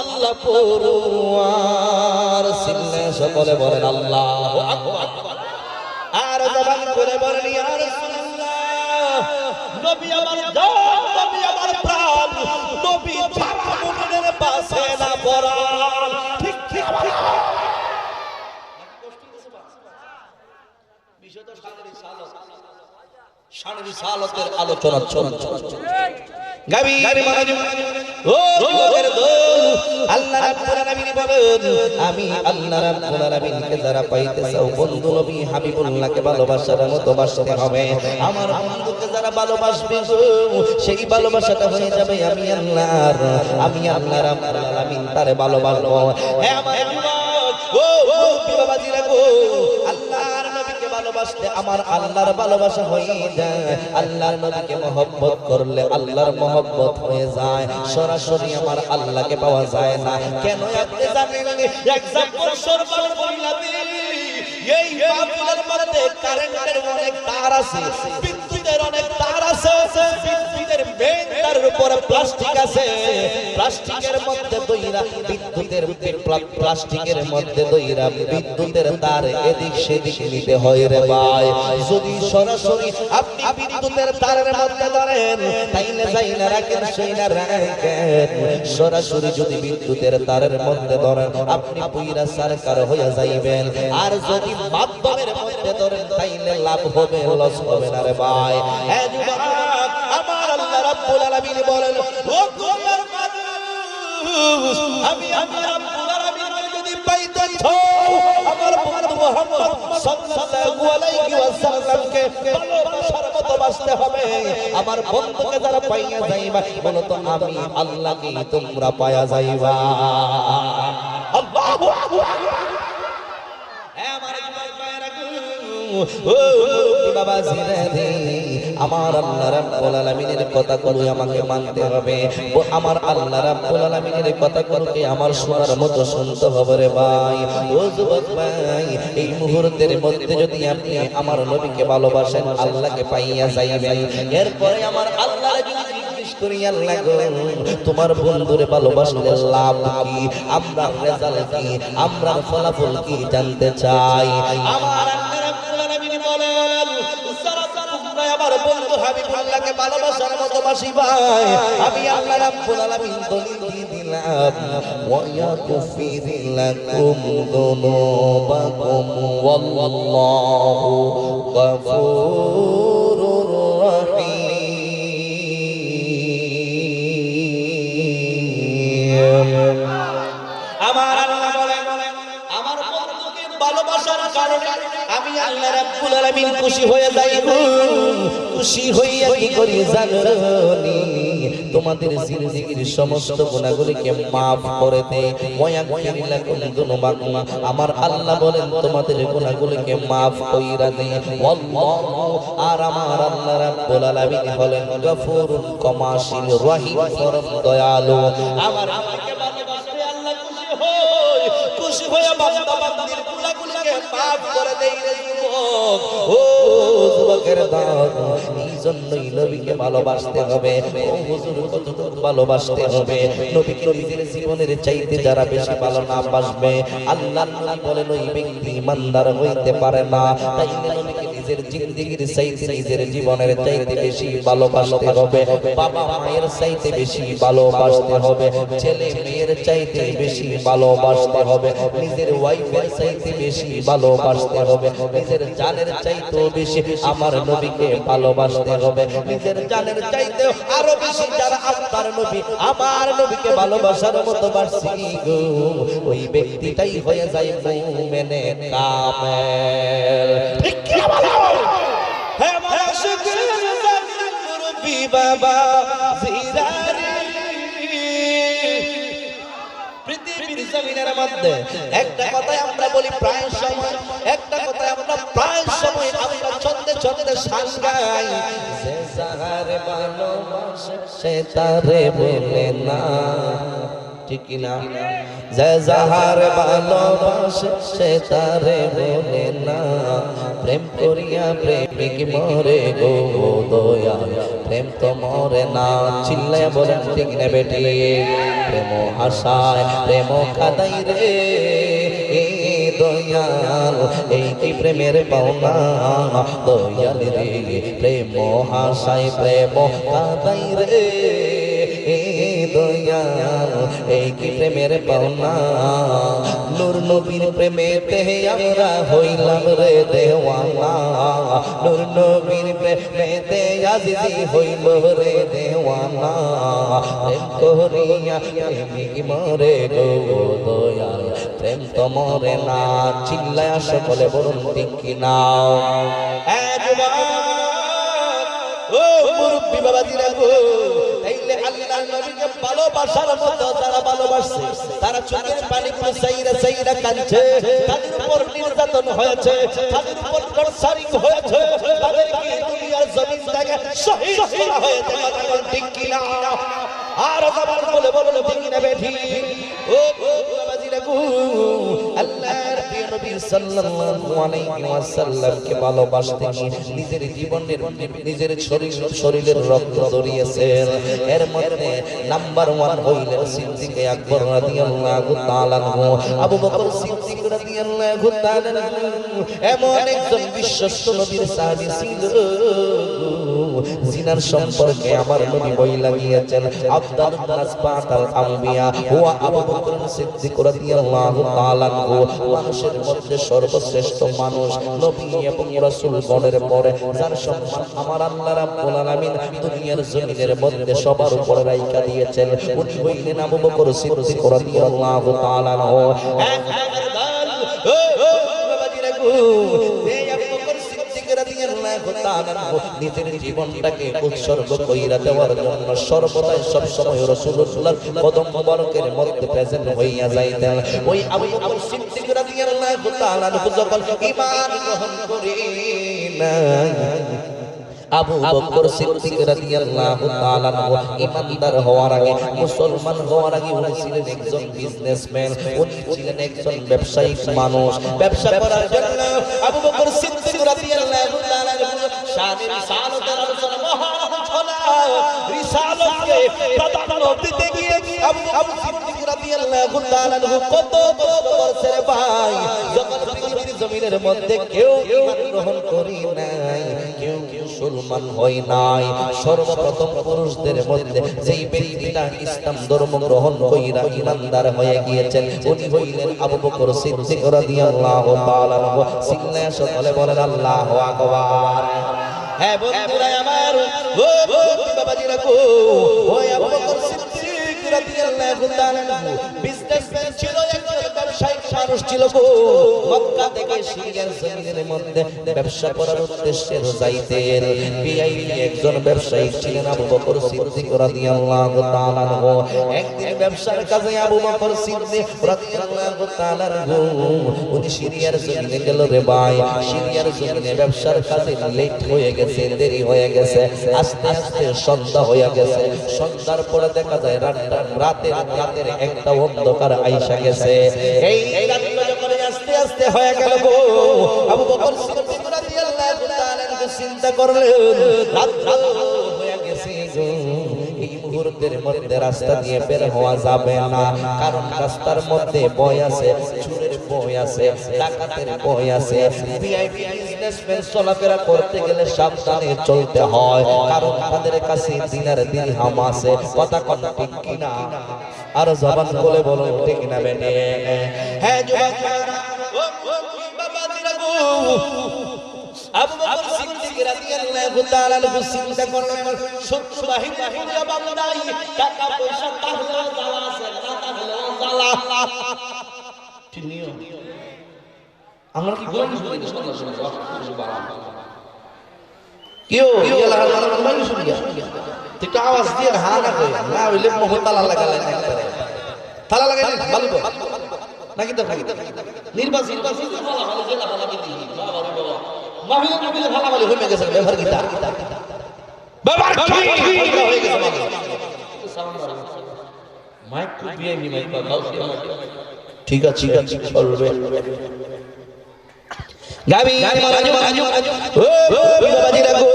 আল্লাহ পরওয়ার সিল্লে সকলে বলেন আল্লাহু আকবার আর জবান করে বলেন ইয়া রাসূলুল্লাহ নবী আমার জান নবী আমার প্রাণ নবী ছাড়া মুমিনের পাশে না পরান ঠিক ঠিক বিষয় তো শানের রিসালতের আলোচনা চলছে গাবি মারাজ ও লোকের দল আল্লাহ রাব্বুল আলামিন বলেন আমি আল্লাহ রাব্বুল আলামিনকে যারা পাইতে চাও বন্ধু নবী হাবিবুল্লাহকে ভালোবাসার মতো বাসতে হবে আমার বন্ধুকে যারা ভালোবাসবে সেই ভালোবাসাটা হয়ে যাবে আমি আল্লাহ রাব্বুল আলামিন তারে ভালোবাসবো হে আমার যুবক ও বাবাজিরা গো আল্লাহর নবীকে ভালোবাসলে আমার আল্লাহর ভালোবাসা হয়ে যায় আল্লাহর নবীকে মহব্বত করলে আল্লাহর মহব্বত হয়ে যায় সরাসরি আমার আল্লাহকে পাওয়া যায় না কেন আপনি জানেন एग्जांपल সরবার বলিলাতে এই বাতিলের মধ্যে কারেন্টের অনেক তার আছে বিদ্যুতের অনেক তার আছে বিদ্যুতের মেইন তারের উপরে প্লাস্টিক আছে প্লাস্টিকের মধ্যে দইরা বিদ্যুতের প্লাস্টিকের মধ্যে দইরা বিদ্যুতের তার এদিক সেদিক নিতে হয় রে ভাই যদি সরাসরি আপনি বিদ্যুতের তারের মধ্যে ধরেন তাইলে যাইনা রাখেন সেইনা রাখেন সরাসরি যদি বিদ্যুতের তারের মধ্যে ধরেন আপনি পুইরা সরকার হয়ে যাইবেন আর যদি মাধ্যমের মধ্যে ধরেন তাইলে লাভ হবে লস হবে না রে ভাই হে যুবক আমার আল্লাহ রাব্বুল আলামিন বলেন ও দুনিয়ার মানুষ আমি আল্লাহ রাব্বুল আলামিনকে যদি পাইতে চাও আমার বন্ধু মুহাম্মদ সাল্লাল্লাহু আলাইহি ওয়াসাল্লামকে ভালোবাসার মতো বাসতে হবে আমার বন্ধুকে যারা পাইয়া যাইবা বলো তো আমি আল্লাহকে তোমরা পাইয়া যাইবা আল্লাহু আকবার হে আমার যুবক ভাইরা ও বাবা জিরাদি আমার আল্লাহ রাব্বুল আলামিনের কথাগুলো আমাকে মানতে হবে ও আমার আল্লাহ রাব্বুল আলামিনের কথাগুলোকে আমার শোনার মতো শুনতে হবে রে ভাই ও যুবক ভাই এই মুহূর্তের মধ্যে যদি আপনি আমার নবীকে ভালোবাসেন আল্লাহকে পাইয়া যাইবেন এরপরে আমার আল্লাহ জিজ্ঞেস করি আল্লাহ গো তোমার বন্ধুরে ভালোবাসলে লাভ কি আমরা রেজাল্ট কি আমরা ফলাফল কি জানতে চাই আমার আল্লাহ রাব্বুল আলামিন বলেন আমার বন্ধু হাবিবুল্লাহকে ভালোবাসার মতো বাসি ভাই আমি আল্লাহ রাব্বুল আলামিন দলিল দিয়ে দিলাম ওয়া ইয়াগফির লাকুম যুনুবাকুম ওয়াল্লাহু গফুরুর রহিম আমার আল্লাহ বলেন আমার বন্ধুকে ভালোবাসার কারণে আমি আল্লাহ রাব্বুল আলামিন খুশি হয়ে যাই খুশি হইয়া কি করি জানি তোমাদের জিন্দেগীর সমস্ত গুনাহগুলিকে maaf করে দেয় ওয়াগফির লাকুম যুনুবাকুম আমার আল্লাহ বলেন তোমাদের গুনাহগুলিকে maaf কইরা দেয় আল্লাহু আর আমার আল্লাহ রাব্বুল আলামিন হলেন গফুরুল কমাশিল রহিম পরম দয়ালু আমার আল্লাহকে ভালোবাসলে আল্লাহ খুশি হয়ে বান্দা বান্দির গুনাহগুলিকে maaf করে দেয় রে যুবক ও যুবকের দাঁত এই জন্যই নবীকে ভালোবাসতে হবে ও হুজুর কতটুকু ভালোবাসতে হবে নবীকে নিজের জীবনের চাইতে যারা বেশি ভালো না বাসবে আল্লাহর নবী বলেন ওই ব্যক্তি ইমানদার হইতে পারে না তাই নবীকে নিজের জিন্দেগীর চাইতে নিজের জীবনের চাইতে বেশি ভালোবাসতে হবে বাবা মায়ের চাইতে বেশি ভালোবাসতে হবে ছেলে মেয়ের চাইতে বেশি ভালোবাসতে হবে নিজের ওয়াইফের চাইতে বেশি ভালোবাসতে হবে নিজের জানের চাইতেও বেশি আমার নবীকে ভালোবাসতে হবে নিজের জানের চাইতে আরো বেশি যারা আপনার নবী আমার নবীকে ভালোবাসার মতো বাসি গো ওই ব্যক্তিটাই হয়ে যায় মুমিনে কামেল ঠিক কি বলো হে মাশুকুর মুরব্বি বাবা জিরারি পৃথিবীর জমিনের মধ্যে একটা কথাই আমরা বলি প্রায় সময় একটা কথাই আমরা প্রায় সময় আমরা ছন্দে ছন্দে শান গাই যে যাহারে ভালোবাসে সে তারে বলে না ঠিক কি না যে যাহারে ভালোবাসে সে তারে বলে না প্রেম করিয়া প্রেমিক মরে গো দয়াল প্রেম তো মরে না চিল্লায়া বলেন ঠিক না বেটি প্রেম হাসায় প্রেম কাদাই রে দয়াল এই কি প্রেমের পাওনা দয়াল রে প্রেম হাসায় প্রেম কাদাই রে দয়াল এই কি প্রেমের পাওনা নূর নবীর প্রেমেতে আমরা হইলাম রে দেওয়ানা নূর নবীর প্রেমেতে আজিজি হইল রে দেওয়ানা প্রেম করিয়া প্রেমিক মরে গো দয়াল প্রেম তো মরে না চিল্লায়া সকলে বলুন ঠিক কি না ও মুরব্বি বাবাজিরা গো তাইলে আল্লাহর নবীকে ভালোবাসার মতো যারা ভালোবাসে তারা চোখের পানিগুলো চাইরা চাইরা কাঁদছে তাদের উপর নির্যাতন হয়েছে তাদের উপর টর্চারিং হয়েছে তাদেরকে দুনিয়ার জমিন থেকে শহীদ করা হয়েছে কথা বল ঠিক কি না আর জবান বলে বলুন ঠিক না বেঠি ও বাবাজিরা গো আল্লাহর প্রিয় নবী সাল্লাল্লাহু আলাইহি ওয়াসাল্লামকে ভালোবাসতে নিজের জীবনের নিজের শরীরের রক্ত ঝরিয়েছেন এর মধ্যে নাম্বার 1 হইলেন সিদ্দিক আকবর রাদিয়াল্লাহু তাআলা আনহু আবু বকর সিদ্দিক রাদিয়াল্লাহু তাআলা আনহু এমন একজন বিশ্বস্ত নবীর সাহাবী ছিল জিনার সম্পর্কে আমার নবী বইলা গিয়েছেন আফদাল নাস বাদাল আম্বিয়া হুয়া আবু বকর সিদ্দিক রাদিয়াল্লাহু তাআলা আনহু মানুষের মধ্যে সর্বশ্রেষ্ঠ মানুষ নবী এবং রাসূল গণের পরে যার সম্মান আমার আল্লাহ রাব্বুল আলামিন দুনিয়ার জমিনের মধ্যে সবার উপরে রাইখা দিয়েছেন উনি হইলেন আবু বকর সিদ্দিক রাদিয়াল্লাহু তাআলা আনহু নিজের জীবনটাকে উৎসর্গ কইরা দেওয়ার জন্য সর্বদাই সব সময় রাসূলুল্লাহর কদম মোবারকের মধ্যে প্রেজেন্ট হইয়া যাইতেন ওই আবু বকর সিদ্দিক রাদিয়াল্লাহু তাআলা যখন ঈমান গ্রহণ করেন আবু বকর সিদ্দিক রাদিয়াল্লাহু তাআলা ঈমানদার হওয়ার আগে মুসলমান হওয়ার আগে উনি ছিলেন একজন বিজনেসম্যান উনি ছিলেন একজন ব্যবসায়িক মানুষ ব্যবসা করার জন্য আবু বকর সিদ্দিক রাদিয়াল্লাহু তাআলা শানের রিসালাতের আলোচনা মহান রিসালাতকে প্রাধান্য দিতে গিয়ে আবু সিদ্দিক রাদিয়াল্লাহু তাআলা কত কষ্ট করেছে রে ভাই যখন পৃথিবীর জমিনের মধ্যে কেউ ঈমান গ্রহণ করি নাই কেউ মুসলমান হয় নাই সর্বপ্রথম পুরুষদের মধ্যে যেই ব্যক্তিটা ইসলাম ধর্ম গ্রহণ কইরা ঈমানদার হয়ে গিয়েছেন উনি হইলেন আবু বকর সিদ্দিক রাদিয়াল্লাহু তাআলা আনহু সিল্লায়া সকলে বলেন আল্লাহু আকবার হ্যাঁ বন্ধুরা আমার ও বাবাজিরা গো ওই আবু বকর সিদ্দিক রাদিয়াল্লাহু তাআলা আনহু বিজনেসম্যান ছিল একজন ব্যবসায়িক মানুষ ছিল গো মক্কা থেকে সিরিয়ার জমিনের মধ্যে ব্যবসা করার উদ্দেশ্যে যাইতেন ভিআইপি একজন ব্যবসায়ী ছিলেন আবু বকর সিদ্দিক রাদিয়াল্লাহু তাআলা আনহু একদিন ব্যবসার কাজে আবু বকর সিদ্দিক রাদিয়াল্লাহু তাআলা আনহু উনি সিরিয়ার জমিনে গেল রে ভাই সিরিয়ার জমিনে ব্যবসার কাজে লেট হয়ে গেছে দেরি হয়ে গেছে আস্তে আস্তে সন্ধ্যা হয়ে গেছে সন্ধ্যার পরে দেখা যায় রাতের একটা অন্ধকার আইসা গেছে এই রাতটা যখন আস্তে আস্তে হয়ে গেল গো আবু বকর সিদ্দিক রাদিয়াল্লাহু তাআলা চিন্তা করলেন রাত হয়ে গেছে গো এই মুহূর্তের মধ্যে রাস্তা দিয়ে বের হওয়া যাবে না কারণ রাস্তার মধ্যে ভয় আছে চোরের ভয় আছে ডাকাতের ভয় আছে ভিআইপি বিজনেসম্যান চলাফেরা করতে গেলে সাবধানে চলতে হয় কারণ তাদের কাছে দিনার দিরহাম আছে কথা কথা ঠিক কিনা আর জবান বলে বলো ঠিক না বেনে হ্যাঁ যুবক ও বাবাজিরা গো আবু বকর সিদ্দিক রাদিয়াল্লাহু তাআলা আনহু চিন্তা করলেন শত্রু বাহিনী জবাব নাই টাকা পয়সা তাহলে জ্বালা আছে না তাহলে জ্বালা ঠিক নিয়ম আমরা কি গোলামি শুনি সুবহানাল্লাহ কিও ইয়ালা গোলামি শুনি একটু আওয়াজ দিয়ে হ্যাঁ না কই না হইলে মোহ তালা লাগালেন একবারে তালা লাগাইলেন বলবো নাকি তো নির্বাচন ফলাফল জেলা ফলাফল দিই বাবা রে বাবা মাহফিল মাহফিল ফলাফল হয়ে গেছে ব্যবহার কিতা ব্যবহার কি হয়ে গেছে মাইক কো ভিআইপি মাইক পা গাও ঠিক আছে চলবে গাবি মারাজু ও বাবাজিরা গো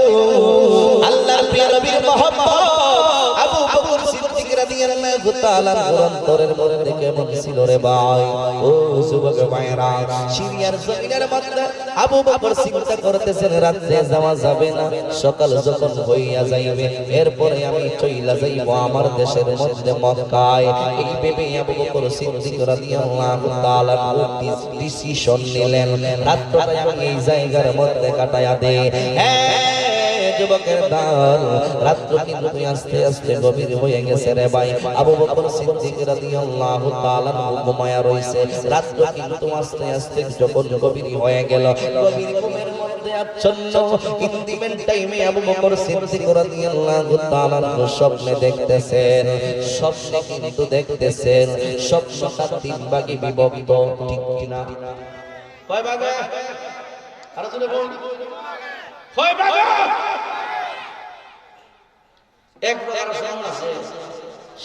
আল্লাহর প্রিয় নবীর মোহাম্মদ আবু বকর সিদ্দিক রাদিয়াল্লাহু তাআলা অন্তরের মধ্যে কেমন ছিল রে ভাই ও যুবক ভাইরা সিরিয়ার জমিনের মধ্যে আবু বকর চিন্তা করতেছেন রাতে যাওয়া যাবে না সকাল যখন হইয়া যাইবে এরপরে আমি চইলা যাইব আমার দেশের মধ্যে মক্কায় এই ভেবে আবু বকর সিদ্দিক রাদিয়াল্লাহু তাআলা ডিসিশন নিলেন রাতটা আমি এই জায়গার মধ্যে কাটায়া দে যুবকের দল রাত্র কিন্তু আস্তে আস্তে গভীর হয়ে গেছে রে ভাই আবু বকর সিদ্দিক রাদিয়াল্লাহু তাআলা ঘুমায়া রইছে রাত্র কিন্তু আস্তে আস্তে যখন গভীর হয়ে গেল গভীর ঘুমের মধ্যে আচ্ছন্ন ইন্টিমেন্ট টাইমে আবু বকর সিদ্দিক রাদিয়াল্লাহু তাআলা স্বপ্নে দেখতেছেন স্বপ্নে কিন্তু দেখতেছেন স্বপ্নটা তিন ভাগে বিভক্ত ঠিক কিনা কয় ভাগে আর শুনে বল কয় ভাগে এক প্রকার স্বপ্ন আছে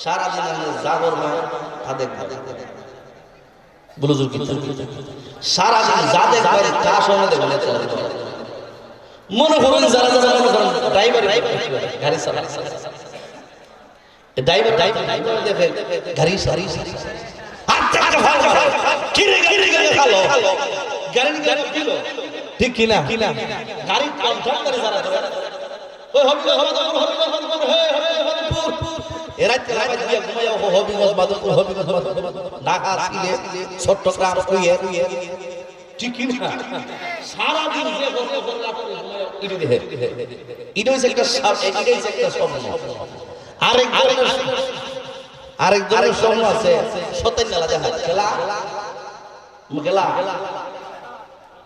সারা দিন আমি জাগর না তাদের বুলুজুর কি সারা দিন যাদের বাইরে চা সময় দেখলে চলে মনে করেন যারা যারা মনে করেন ড্রাইভার গাড়ি চালায় ড্রাইভার দেখে গাড়ি সারি ঠিক কিনা গাড়ি কন্ট্রাক্টর যারা ওই এরা দিয়ে ঘুমায় হবিগঞ্জ মাদকপুর হবিগঞ্জ ঢাকা সিলেট চট্টগ্রাম কইয়ে ঠিক কিনা সারা দিন যে ইডি দেখে ইডি হইছে একটা স্বপ্ন আরেক ধরনের স্বপ্ন আছে সতেন মেলা দেখা খেলা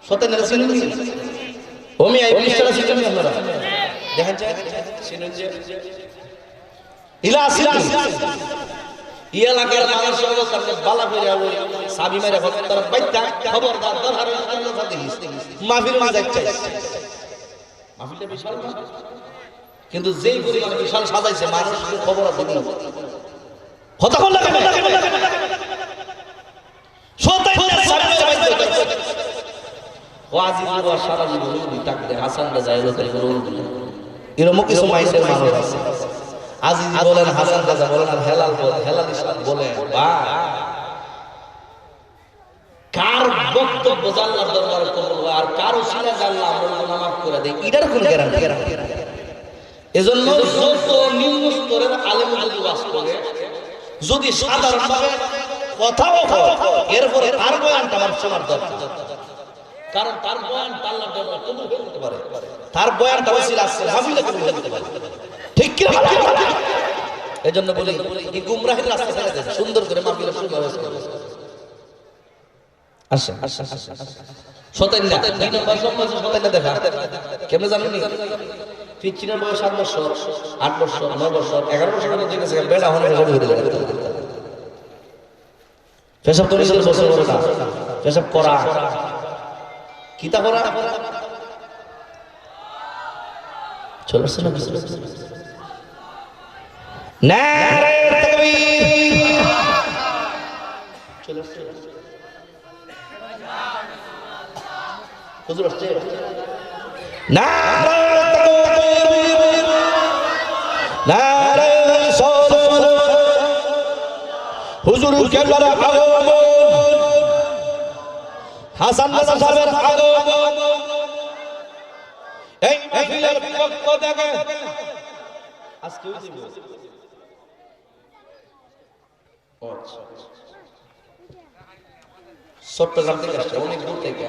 সতেন মেলা চিনেন ওমি আই পুলিশরা চিনেন আপনারা দেখেন চিনেন যে ইলা আসিল ইয়া লাগার মানুষ অবস্থা বালা করে ওই সাবি মেরে হত্যার বাইতা খবরদার দরহার আল্লাহ সাথে মাহফিল মা যাচ্ছে মাহফিলটা বিশাল কিন্তু যেই পরিমাণে বিশাল সাজাইছে মানুষের খবর আছে নি কথা কোন লাগে শয়তানের সামনে বাইতে ওয়াজিব ওয়া সারা জীবন তাকদে হাসান রাজা এরকম কিছু মাইসের মানুষ আছে আজিজ বলেন হাসান রাজা বলেন আর হেলাল ইসলাম বলেন বা কার বক্তব্য আল্লাহর দরবারে কবুল আর কার ওসিলা আল্লাহ আমাদের মাফ করে দেয় এটার কোন গ্যারান্টি এজন্য যত নিম্ন স্তরের আলেম যদি ওয়াজ করে যদি সাধারণভাবে কথাও এরপরে তার বয়ানটা আমার শোনার দরকার কারণ তার বয়ানটা আল্লাহর দরবারে কবুল করতে পারে তার বয়ানটা ওসিলা আছে হাবিলে কবুল করতে পারে ঠিক কি এজন্য বলি এই গুমরাহির রাস্তা ছেড়ে দেন সুন্দর করে মাহফিল শুরু হয়েছে আসে সতেন না 2 নম্বর সম্মান সতেন না দেখা কেমনে জানেন নি পিচ্চিনার বয়স 7 বছর 8 বছর 9 বছর 11 বছর হয়ে গেছে বেড়া হনে পেশাব হয়ে যায় পেশাব তো নিজের বছর বড় না পেশাব করা কিতা করা চলো শুনো নারে তাকবীর চলো হুজুর আসছে নারে তাকবীর নারে সালাত হুজুর কেবলার আগমন হাসান রাজা সাহেবের আগমন এই মাহফিলের পক্ষ থেকে আজকে চট্টগ্রাম থেকে আসছে অনেক দূর থেকে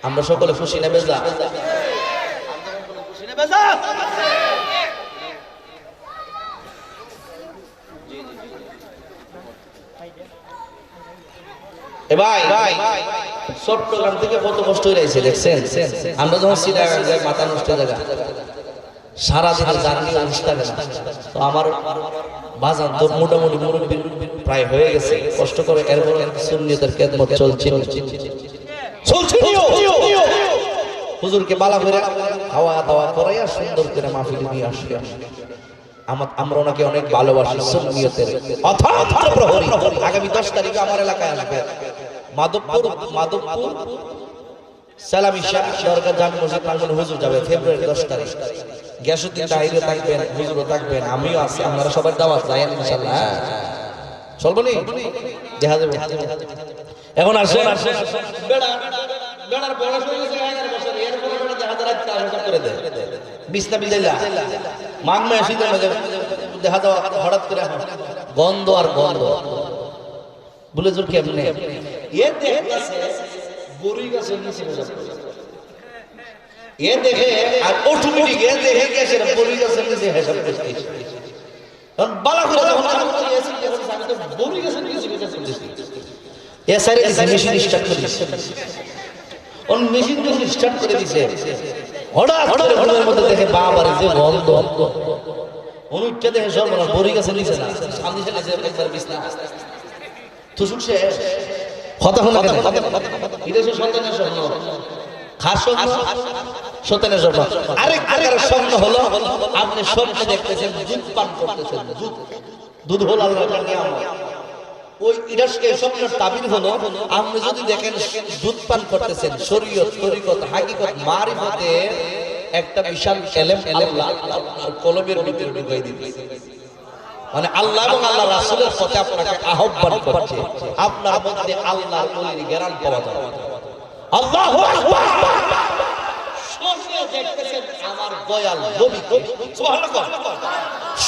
আমরা সকলে খুশি নেবে যা ভাই চট্টগ্রাম থেকে কত কষ্ট হয়ে রয়েছে দেখছেন আমরা যখন সিলেট যাই মাথা নষ্ট জায়গা সারাদিন জার্নি অবস্থা না তো আমার বাজার তো মোটামুটি মুরব্বি প্রায় হয়ে গেছে কষ্ট করে এরপর সুন্নিয়তের খেদমত চলছে হুজুরকে বালা করে খাওয়া দাওয়া করাইয়া সুন্দর করে মাহফিলে নিয়ে আসি আমরা ওনাকে অনেক ভালোবাসি সুন্নিয়তের অথাৎ প্রহরী আগামী 10 তারিখে আমার এলাকায় আসবে মাধবপুর সালামি শাহ দরগা জামি মসজিদ প্রাঙ্গণে হুজুর যাবে ফেব্রুয়ারি 10 তারিখ গ্যাসউদ্দিন তাহিরও থাকবেন হুজুরও থাকবেন আমিও আছি আপনারা সবাই দাওয়াত দেন ইনশাআল্লাহ চলবো নি দেখা যাবে এখন আসেন বেড়ার বয়স হয়ে গেছে 11 বছর এরপরে বেড়া দেখা যায় রাত 4 করে দেয় বিছনা বিজাইলা মাঘ মাসে দেখা দাও হঠাৎ করে গন্ধ আর গন্ধ বলে জোর কেমনে এ দেখতেছে বড়ি গাছের নিচে এ দেখে আর অটোমেটিক এ দেখে গেছে বড়ি গাছের নিচে হিসাব করতেছে কারণ বালা করে যখন আমি এসি যখন আমি তো বড়ি গাছের নিচে হিসাব করতেছি এ সাইরে মেশিন স্টার্ট করে দিছে অন মেশিন যখন স্টার্ট করে দিছে হঠাৎ করে ঘরের মধ্যে দেখে বাবার যে গন্ধ অনুচ্চে দেখে সব বড়ি গাছের নিচে না সামনে চলে যায় একবার বিছনা তো শুনছে কথা হলো কেন এটা হচ্ছে সন্তানের স্বপ্ন খাস স্বপ্ন সন্তানের স্বপ্ন আরেক প্রকার স্বপ্ন হলো আপনি স্বপ্নে দেখতেছেন দুধ পান করতেছেন দুধ হলো আল্লাহর নিয়ামত ওই ইরাশকে স্বপ্নের তাবির হলো আপনি যদি দেখেন দুধ পান করতেছেন শরীয়ত তরিকত হাকিকত মারিফতে একটা বিশাল এলেম আল্লাহ আপনার কলবের ভিতরে ঢুকাই দিতেছে মানে আল্লাহ এবং আল্লাহ রাসূলের পথে আপনাকে আহ্বান করছে আপনার মধ্যে আল্লাহর ওলির জ্ঞান পাওয়া যাবে আল্লাহু আকবার স্বপ্নে দেখতেছেন আমার দয়াল নবী সুবহানাল্লাহ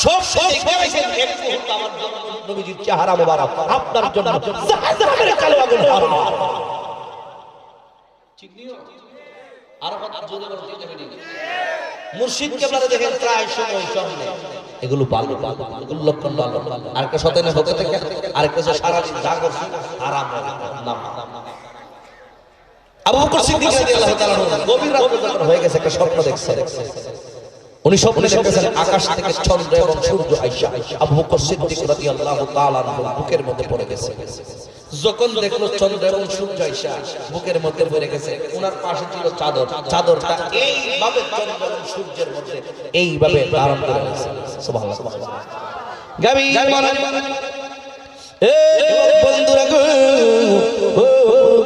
সব দেখতেছেন এক মুহূর্ত আমার জন্য নবীজির চেহারা মোবারক আপনার জন্য জাহান্নামের কালো আগুন হারাম ঠিক নিও আর কত জোরে বলতে হবে মুর্শিদ কেবলারে দেখেন প্রায় সময় সামনে এগুলো ভালো এগুলো লক্ষণ ভালো আর একটা সতেনে হতে থেকে আরেকটা যে সারা দিন যা করছি আরাম নাম আবু বকর সিদ্দিক রাদিয়াল্লাহু তাআলা গভীর রাতে যখন হয়ে গেছে একটা স্বপ্ন দেখছে উনি স্বপ্নে দেখতেছেন আকাশ থেকে চন্দ্র এবং সূর্য আইসা আবু বকর সিদ্দিক রাদিয়াল্লাহু তাআলা বুকের মধ্যে পড়ে গেছে যখন দেখলো চন্দ্র এবং সূর্য আইসা বুকের মধ্যে পড়ে গেছে ওনার পাশে ছিল চাদরটা এইভাবে চন্দ্র এবং সূর্যের মধ্যে এইভাবে ধারণ করে আছে সুবহানাল্লাহ গাবি বন্ধুরা গো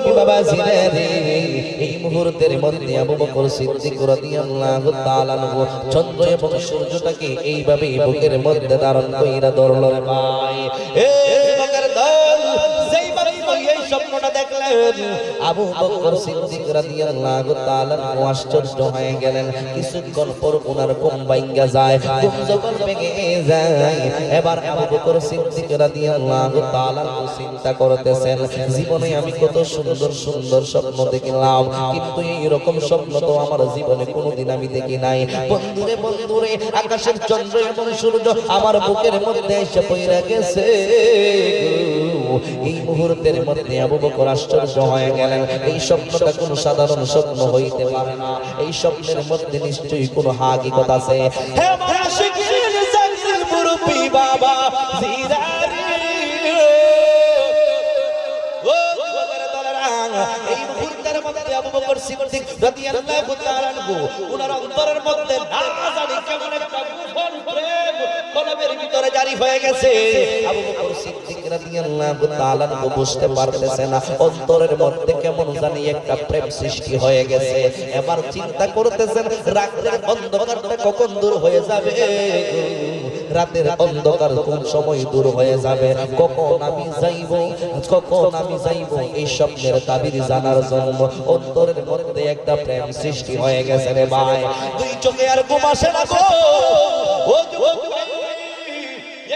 কি বাবা জিরে রে এই মুহূর্তের মধ্যে আবু বকর সিদ্দিক রাদিয়াল্লাহু তাআলা চন্দ্র এবং সূর্যটাকে এইভাবে বুকের মধ্যে ধারণ কইরা ধরল রে ভাই এ বকর দল যেইভাবে এই স্বপ্নটা দেখলেন আবু বকর সিদ্দিক রাদিয়াল্লাহু তাআলা আশ্চর্য হয়ে গেলেন কিছুক্ষণ পর ওনার ঘুম ভাঙা যায় ঘুম যখন ভেঙে যায় এবার আবু বকর সিদ্দিক রাদিয়াল্লাহু তাআলা চিন্তা করতেছেন জীবনে আমি কত সুন্দর সুন্দর স্বপ্ন দেখলাম কিন্তু এই রকম স্বপ্ন তো আমার জীবনে কোনোদিন আমি দেখি নাই বন্ধুরে আকাশের চন্দ্র এবং সূর্য আমার বুকের মধ্যে এসে পড়ে গেছে এই মুহূর্তের মধ্যে আবু বকর আশ্চর্য হয়ে গেলেন। এই স্বপ্নটা কোনো সাধারণ স্বপ্ন হইতে পারে না, এই স্বপ্নের মধ্যে নিশ্চয়ই কোনো হাকিকত আছে। হে মাশিকিন জাকির মুরব্বি বাবা জিরারি, ও বকর দলারাং, এই মুহূর্তের মধ্যে আবু বকর সিদ্দিক রাদিয়াল্লাহু তাআলা আনহু ওনার অন্তরের মধ্যে না জানি কেমন একটা গোপন প্রেম কলবের ভিতরে জারি হয়ে গেছে। আবু বকর সিদ্দিক রাদিয়াল্লাহু তাআলা আনহু বুঝতে পারতেছে না, অন্তরের মধ্যে কেমন জানি একটা প্রেম সৃষ্টি হয়ে গেছে। এবার চিন্তা করতেছেন রাতের অন্ধকারটা কখন দূর হয়ে যাবে, রাতের অন্ধকার কোন সময় দূর হয়ে যাবে, কখন আমি যাইব, কখন আমি যাইব, এই স্বপ্নের তাবির জানার জন্য অন্তরের মধ্যে একটা প্রেম সৃষ্টি হয়ে গেছে রে ভাই। দুই চোখে আর ঘুম আসে না গো, ও যুবক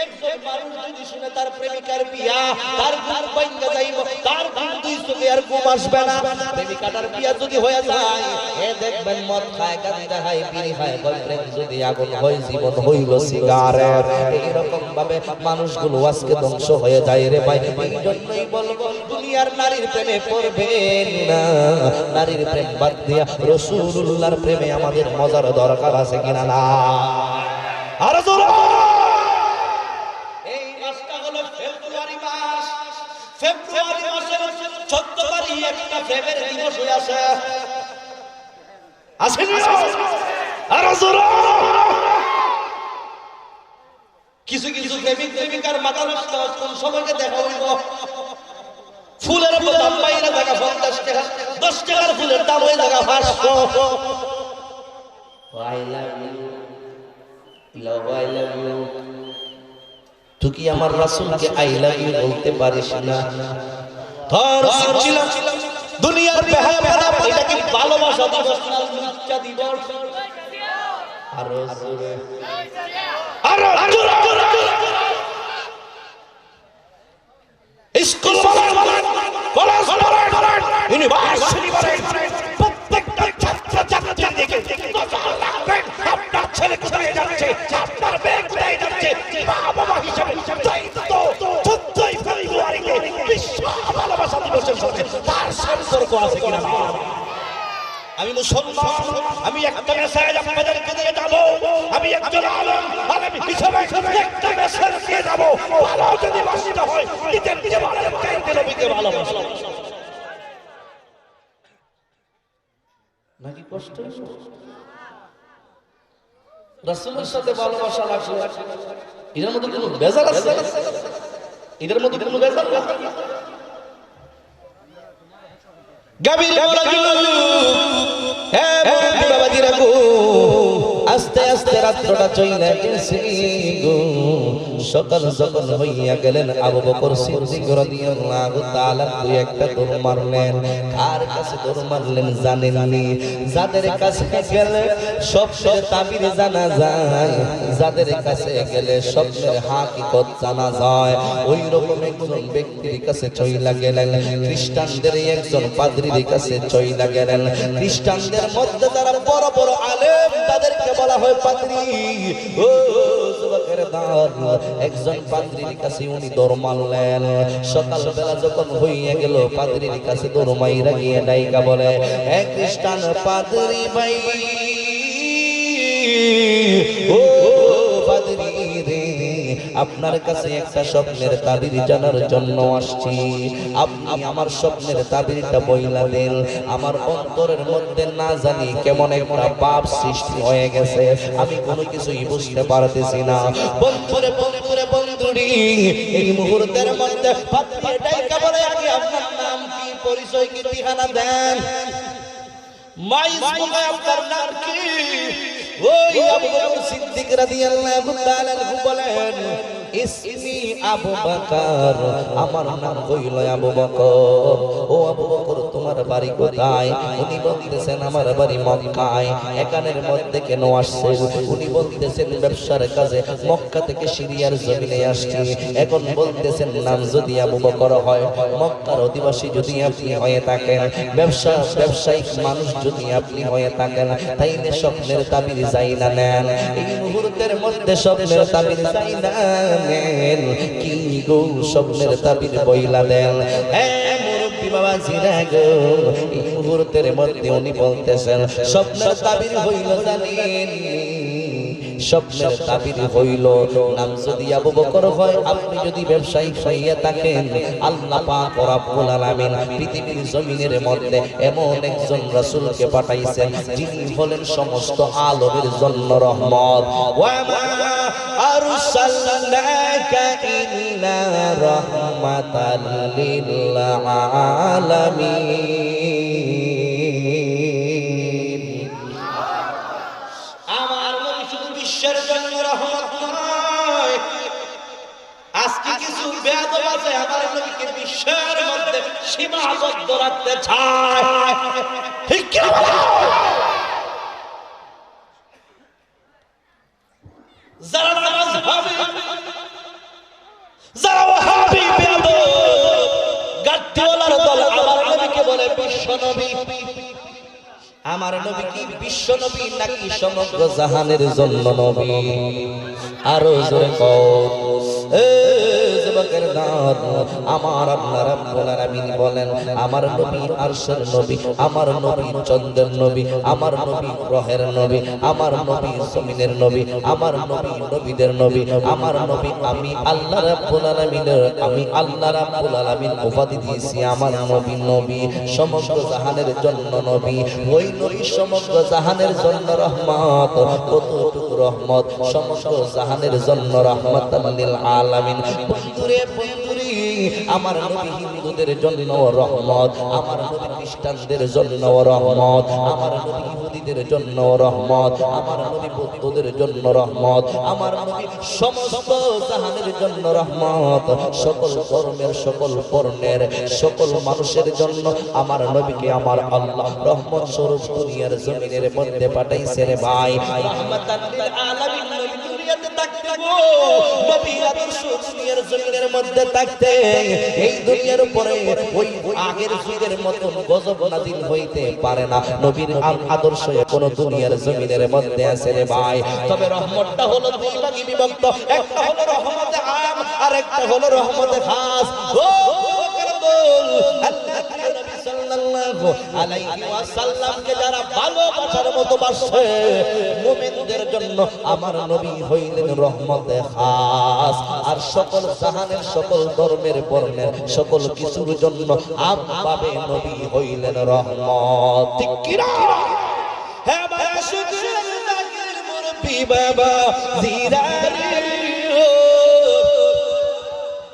একজন মানুষ যদি শুনে তার প্রেমিকার বিয়া, তার ঘুম ভাঙা যাইব, তার ঘুম দুই চোখে আর ঘুম আসবে না। প্রেমিকাটার বিয়া যদি হয়ে যায়, এ দেখবেন মদ খায়, গাঁজা খায়, বিড়ি খায়, প্রেম যদি আগুন হয়, জীবন হইল সিগারেট। এইরকম ভাবে মানুষগুলো আজকে ধ্বংস হয়ে যায় রে ভাই। এই জন্যই বলবো দুনিয়ার নারীর প্রেমে পড়বেন না, নারীর প্রেম বাদ দিয়া রাসূলুল্লাহর প্রেমে আমাদের মজার দরকার আছে কিনা না? আর জোরে ফেব্রুয়ারি মাসের 14 তারিখ একটা প্রেমের দিবস আছে, আসেনি? আর জোরে কিছু কিছু প্রেমিক প্রেমিকার মাথা নষ্ট কোন সময়কে দেখা হইব, ফুলের দাম বাইরে টাকা 50 টাকা, 10 টাকার ফুলের দাম হয়ে টাকা 500। I love you, love I love you, তুই কি আমার রাসূলকে আই লাভ ইউ বলতে পারিস না? তোর ছিল দুনিয়ার বেহায়া বেহায়া, এটা কি ভালোবাসা দিবস না লজ্জা দিবস? আর জোরে, আর জোরে, স্কুল বলেন, কলেজ বলেন, ইউনিভার্সিটি বলেন, প্রত্যেকটা ছাত্র ছাত্রীদেরকে নজর রাখবেন আপনার ছেলে কোথায় যাচ্ছে, আপনার মেয়ে কোথায় যাচ্ছে। মা বাবা হিসেবে দায়িত্ব 14 ফেব্রুয়ারিতে বিশ্ব ভালোবাসা দিবসের সঙ্গে তার সম্পর্ক আছে কিনা? আমি মুসলমান, আমি একটা মেসেজ আপনাদেরকে দিয়ে যাব, আমি একজন আলেম হিসেবে একটা মেসেজ দিয়ে যাব, ভালো যদি বাসিতে হয় নিজের জীবনের চাইতে নবীকে ভালোবাসা। নাকি কষ্ট? রাসূলের সাথে ভালোবাসা লাগবে, এর মধ্যে কোনো বেজাল আছে? এর মধ্যে কোনো বেজাল আছে? গাবির আস্তে আস্তে রাত্রটা চলে গেছে গো। সকাল যখন হইয়া গেলেন আবু বকর সিদ্দিক রাদিয়াল্লাহু তাআলা দুই একটা দৌড় মারলেন। কার কাছে দৌড় মারলেন জানেননি? যাদের কাছে গেলে স্বপ্নের তাবির জানা যায়, যাদের কাছে গেলে স্বপ্নের হাকিকত জানা যায়, ওই রকম একজন ব্যক্তির কাছে চইলা গেলেন। খ্রিস্টানদের একজন পাদ্রীর কাছে চইলা গেলেন। খ্রিস্টানদের মধ্যে যারা বড় বড় আলেম তাদেরকে বলা হয় পাদ্রী। ও যুবকের দল, একজন পাদ্রীর কাছে উনি দৌড় মারলেন। সকালবেলা যখন হইয়া গেল পাদ্রীর কাছে দৌড় মাইরা গিয়ে ডাইকা বলে, এক খ্রিস্টান পাদ্রী ভাই, ও পাদ্রী রে, আপনার কাছে একটা স্বপ্নের তাবির জানার জন্য আসছি। আপনি আমার স্বপ্নের তাবিরটা বইলা দেন। আমার অন্তরের মধ্যে না জানি কেমন একটা পাপ সৃষ্টি হয়ে গেছে, আমি কোনো কিছুই বুঝতে পারতেছি না। বন্ধুরে বন্ধুরে বন্ধুরি, এই মুহূর্তের মধ্যে পাদ্রী ডাইকা বলে, আগে আপনার নাম কি, পরিচয় কি, ঠিকানা দেন। মাইস বলে আপনার নাম কি? ওই আবু বকর সিদ্দিক রাদিয়াল্লাহু তাআলা আনহু বলেন, ইসমি আবু বকর, আমার নাম হইল আবু বকর। ও আবু বকর, তোমার বাড়ি কোথায়? উনি বলতেছেন আমার বাড়ি মক্কায়। এখানের মধ্যে কেন আসছেন? উনি বলতেছেন ব্যবসার কাজে মক্কা থেকে সিরিয়ার জমিনে আসছি। এখন বলতেছেন নাম যদি আবু বকর হয়, মক্কার অধিবাসী যদি আপনি হয়ে থাকেন, ব্যবসায়িক মানুষ যদি আপনি হয়ে থাকেন, তাইলে স্বপ্নের তাবির যাই না নেন। এই মুহূর্তের মধ্যে স্বপ্নের তাবির যাই না দেন কি গো স্বপ্নের তাবির বইলা দেন মুরব্বী বাবা জিরা গো এই মুহূর্তের মধ্যে উনি বলতেছেন স্বপ্নের তাবির হইল জানেন স্বপ্নের তাবির হইল নাম যদি আবু বকর হয় আপনি যদি ব্যবসায়ী হইয়া থাকেন আল্লাহ পাক রব্বুল আলামিন পৃথিবীর জমিনের মধ্যে এমন একজন রাসূলকে পাঠাইছেন যিনি হলেন সমস্ত আলমের জন্য রহমত ওয়া মা আরসালনাকা ইল্লা রাহমাতাল লিল আলামিন আমার নবী শুধু বিশ্বের জন্য রহমত নয় আজকে কিছু বেয়াদব আছে আমার নবীকে বিশ্বের মধ্যে সীমাবদ্ধ রাখতে চায় ঠিক কি বলো যারা মাযহাবী যারা ওয়াহাবী বেয়াদব গাদ্দাওয়ালার দল আমার নবীকে বলে বিশ্ব নবী আমার নবী কি বিশ্ব নবী নাকি সমগ্র জাহানের জন্য নবী আরো জোরে কও যুবকের দাঁত আমার আল্লাহ রাব্বুল আলামিন বলেন আমার নবী আরশের নবী আমার নবী চন্দ্রের নবী আমার নবী গ্রহের নবী আমার নবী জমিনের নবী আমার নবী নবীদের নবী আমার নবী আমি আল্লাহ রাব্বুল আলামিনের আমি আল্লাহ রাব্বুল আলামিন উপাধি দিয়েছি আমার নবী নবী সমগ্র জাহানের জন্য নবী ওই নবী সমগ্র জাহানের জন্য রহমত কতটুকু রহমত সমগ্র জাহানের জন্য রাহমাতাল লিল আলামিন বন্ধুরে বন্ধুরি আমার নবী হিন্দুদের জন্য রহমত আমার নবী খ্রিস্টানদের জন্য রহমত আমার নবী ইহুদিদের জন্য রহমত আমার নবী বৌদ্ধদের জন্য রহমত আমার নবী সমস্ত জাহানের জন্য রহমত সকল ধর্মের সকল বর্ণের সকল মানুষের জন্য আমার নবীকে আমার আল্লাহ রহমত স্বরূপ দুনিয়ার জমিনের মধ্যে পাঠাইছেন ভাই রাহমাতাল লিল আলামিন নবী দুনিয়াতে থাকতে গো নবী আদর্শ দুনিয়ার জমিনের মধ্যে থাকতে এই দুনিয়ার উপরে ওই আগের যুগের মতো গজব নাযিল হইতে পারে না নবীর আদর্শ কোন দুনিয়ার জমিনের মধ্যে আছে রে ভাই তবে রহমতটা হলো দুই ভাগে বিভক্ত একটা হলো রহমতে আম আর একটা হলো রহমতে খাস ও বল আল্লাহ নবী সাল্লাল্লাহু আলাইহি ওয়াসাল্লামকে যারা ভালোবাসার মতো বাসে মুমিনদের জন্য আমার নবী হইলেন রহমতে খাস আর সকল জাহানের সকল ধর্মের বর্ণের সকল কিছুর জন্য আমভাবে নবী হইলেন রহমত ঠিক কি না হে মাশুকুর জাকির মুরব্বি বাবা জিরানি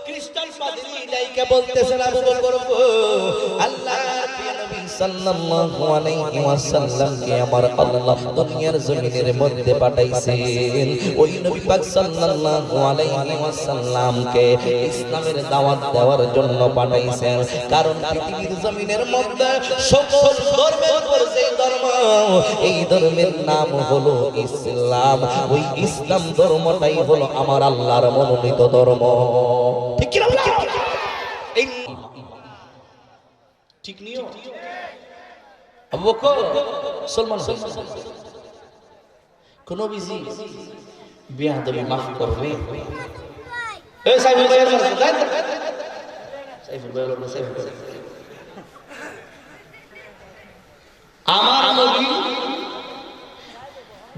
খ্রিস্টান পাদ্রী লাইকা বলতেছেন আবু বকর আল্লাহর নবী সাল্লাল্লাহু আলাইহি ওয়াসাল্লামকে আমার আল্লাহ দুনিয়ার জমিনের মধ্যে পাঠাইছেন ওই নবী পাক সাল্লাল্লাহু আলাইহি ওয়াসাল্লামকে ইসলামের দাওয়াত দেওয়ার জন্য পাঠাইছেন কারণ পৃথিবীর জমিনের মধ্যে সকল ধর্মের উপর যে ধর্ম এই ধর্মের নাম হলো ইসলাম ওই ইসলাম ধর্মটাই হলো আমার আল্লাহর মনোনীত ধর্ম ঠিক কি না ঠিক নিও আবু বকর মুসলমান কোন বিজি বিয়াদবি মাফ করবে এই সাইফুল ভাই সাইফুল ভাই আমার নবী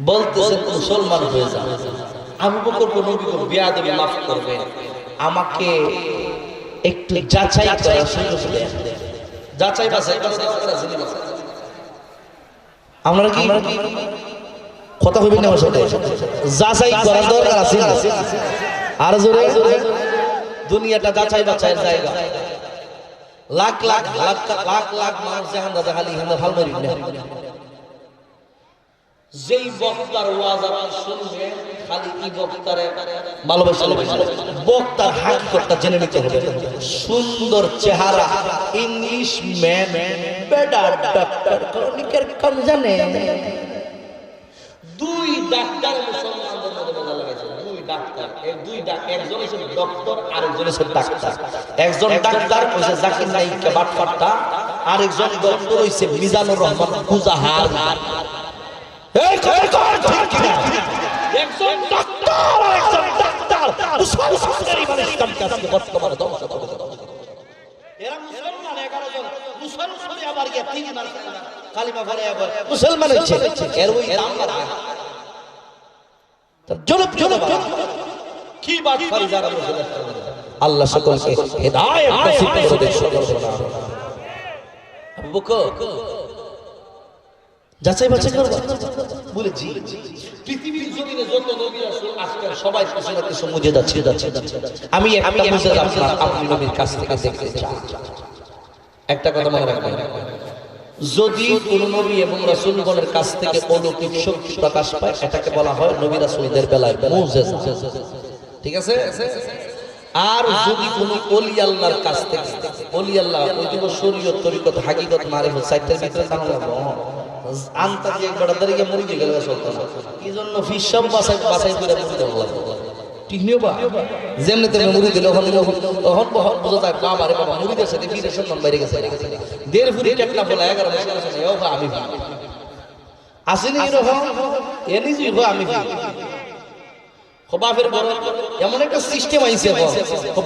বলতেছেন মুসলমান হয়ে যান আবু বকর কোন নবী বিয়াদবি মাফ করবে আমাকে একটু যাচাই করার সুযোগ দেন যাচাই বাছাই করার দরকার আছে না আমরা কি কথা হইবে না আমার সাথে যাচাই করার দরকার আছে না আর জোরে দুনিয়াটা যাচাই বাছাইয়ের জায়গা লাখ লাখ লাখ লাখ লাখ মানুষ জাহান দাদা খালি হামদা ভাল মারি না যেই বক্তার ওয়াজ আপনি শুনবেন খালি কি বক্তারে ভালোবাসা বক্তার হাকিকতটা জেনে নিতে হবে সুন্দর চেহারা ইংলিশ ম্যান বেডা ডাক্তার ক্রনিকের কম জানে দুই ডাক্তার মুসলমানদের মধ্যে বলা লাগাইছে দুই ডাক্তার এই দুই ডাক্তার একজন হচ্ছে ডক্টর আরেকজন হচ্ছে ডাক্তার একজন ডাক্তার হচ্ছে জাকির নাইক বাটপাট্টা আরেকজন ডক্টর হচ্ছে মিজানুর রহমান গুজাহার এই কই কই ঠিক কি না একজন ডাক্তার আরেকজন ডাক্তার মুসলমান বর্তমানে ধ্বংস করে দেবে। এরা মুসলমান 11 জন মুসলমান আবার গিয়ে 3 বার কালিমা পড়ে আবার মুসলমান হচ্ছে এর ওই দাম না জনপ জনপ কি বাত করে যারা মুসলমান আল্লাহ সকলকে হেদায়েত নসিব করে দেন সকলকে। আবু বকর যাচাই বাছাই করবা বলে জি পৃথিবীর জমিনে যত নবী রাসূল আসছেন সবাই কিছু না কিছু মুজে যাচ্ছে। আমি একটা মুজে আপনি নবীর কাছ থেকে দেখতে চাই। একটা কথা মনে রাখবেন, যদি কোন নবী এবং রাসূলগণের কাছ থেকে অলৌকিক শক্তি প্রকাশ পায় এটাকে বলা হয় নবী রাসূলদের বেলায় মুজিজা। ঠিক আছে? আর যদি কোন ওলি আল্লাহর কাছ থেকে, ওলি আল্লাহ ওই দিব শরীয়ত তরিকত হাকিকত মারিফত সাইতের ভিতরে জানা লাগবে আনতা যে একবার দাঁড়িয়ে মরে গেল চলতো না, কি জন্য ফিস সব বাছাই করে মরতে লাগবে। ঠিক নিও বা যেমনি তেমনি মুড়ি দিল তখন বোঝা যায় বাবারে বাবা মুড়িদের সাথে ফিরের সম্মান বাইরে গেছে। দেড় ফুরি টেকলা বলা 11 বছর আছে ও বা আমি আসেনি এরকম এ নিজে হো আমি বাপের বড় এমন একটা সিস্টেম আইছে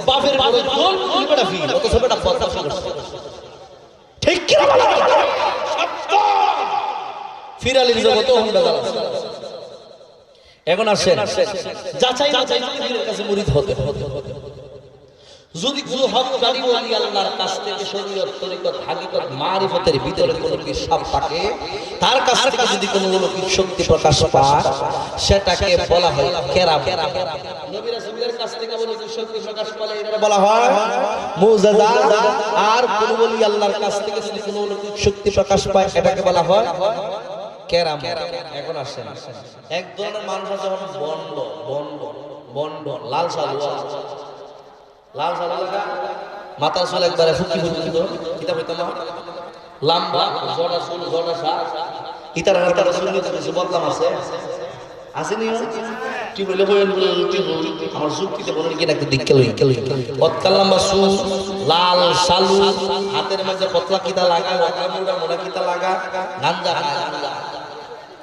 বাপের বড় জোর বড় ফি অত ছোটটা পথা ঠিক কি না বলা সত্য ফিরালির জগতে হন্ডা দাঁড়া। এখন আসেন যাচাই বাছাই পীরের কাছে মুরিদ হতে যদি কোনো হকদারি ওলি আল্লাহর কাছ থেকে শরীয়ত তরিকত হাকিকত মারিফতের ভিতরে কোনো কি সব থাকে তার কাছ থেকে যদি কোনো অলৌকিক শক্তি প্রকাশ পায় সেটাকে বলা হয় কেরাম। নবী রাসূলের কাছ থেকে অলৌকিক শক্তি প্রকাশ পালে এটা বলা হয় মুজিজা। আর কোন ওলি আল্লাহর কাছ থেকে যদি কোনো অলৌকিক শক্তি প্রকাশ পায় এটাকে বলা হয় কেরাম। এখন আসেন এক ধরনের মানুষ আছে বন্ড লাল সালু লাগা মাথা চুল একবারে ফুকি পর্যন্ত কিতাব হইতো না লম্বা জড়া চুল জড়া শাক ইতার চুল নিতে কিছু বদলাম আছে আসেনি কি বলে আমার যুক্তিতে বলেন কি একটা দিক কেলই পতকা লম্বা চুল লাল সালু হাতের মধ্যে পতলা কিতা লাগা মোড়া কিতা লাগা গাঞ্জা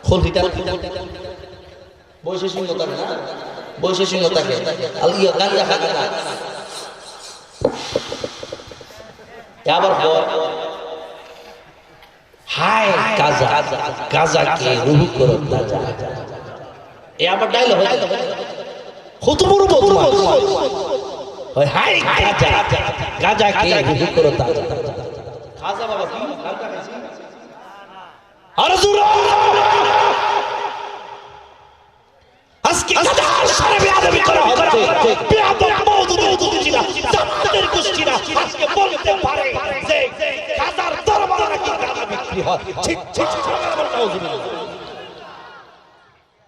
খোল হিটা বৈশে সিংহ থাকে না বৈশে সিংহ থাকে আলিয়া গাঞ্জা খাগা আবার হায় গাজা গাজাকে রুহু করো তাজা এ আবার ডায়লগ হয় কত বড় বদমাশ হয় হায় গাজা গাজাকে রুহু করো তাজা খাজা বাবা কি গাজা খাইছি আর জোরে আজকে গাজার সারে বেয়াদবি করা হচ্ছে বেয়াদব মওদুদ দিনা জামাতের গোষ্ঠীরা আজকে বলতে পারে যে গাজার দরবারে নাকি গাজা বিক্রি হয়। ঠিক ঠিক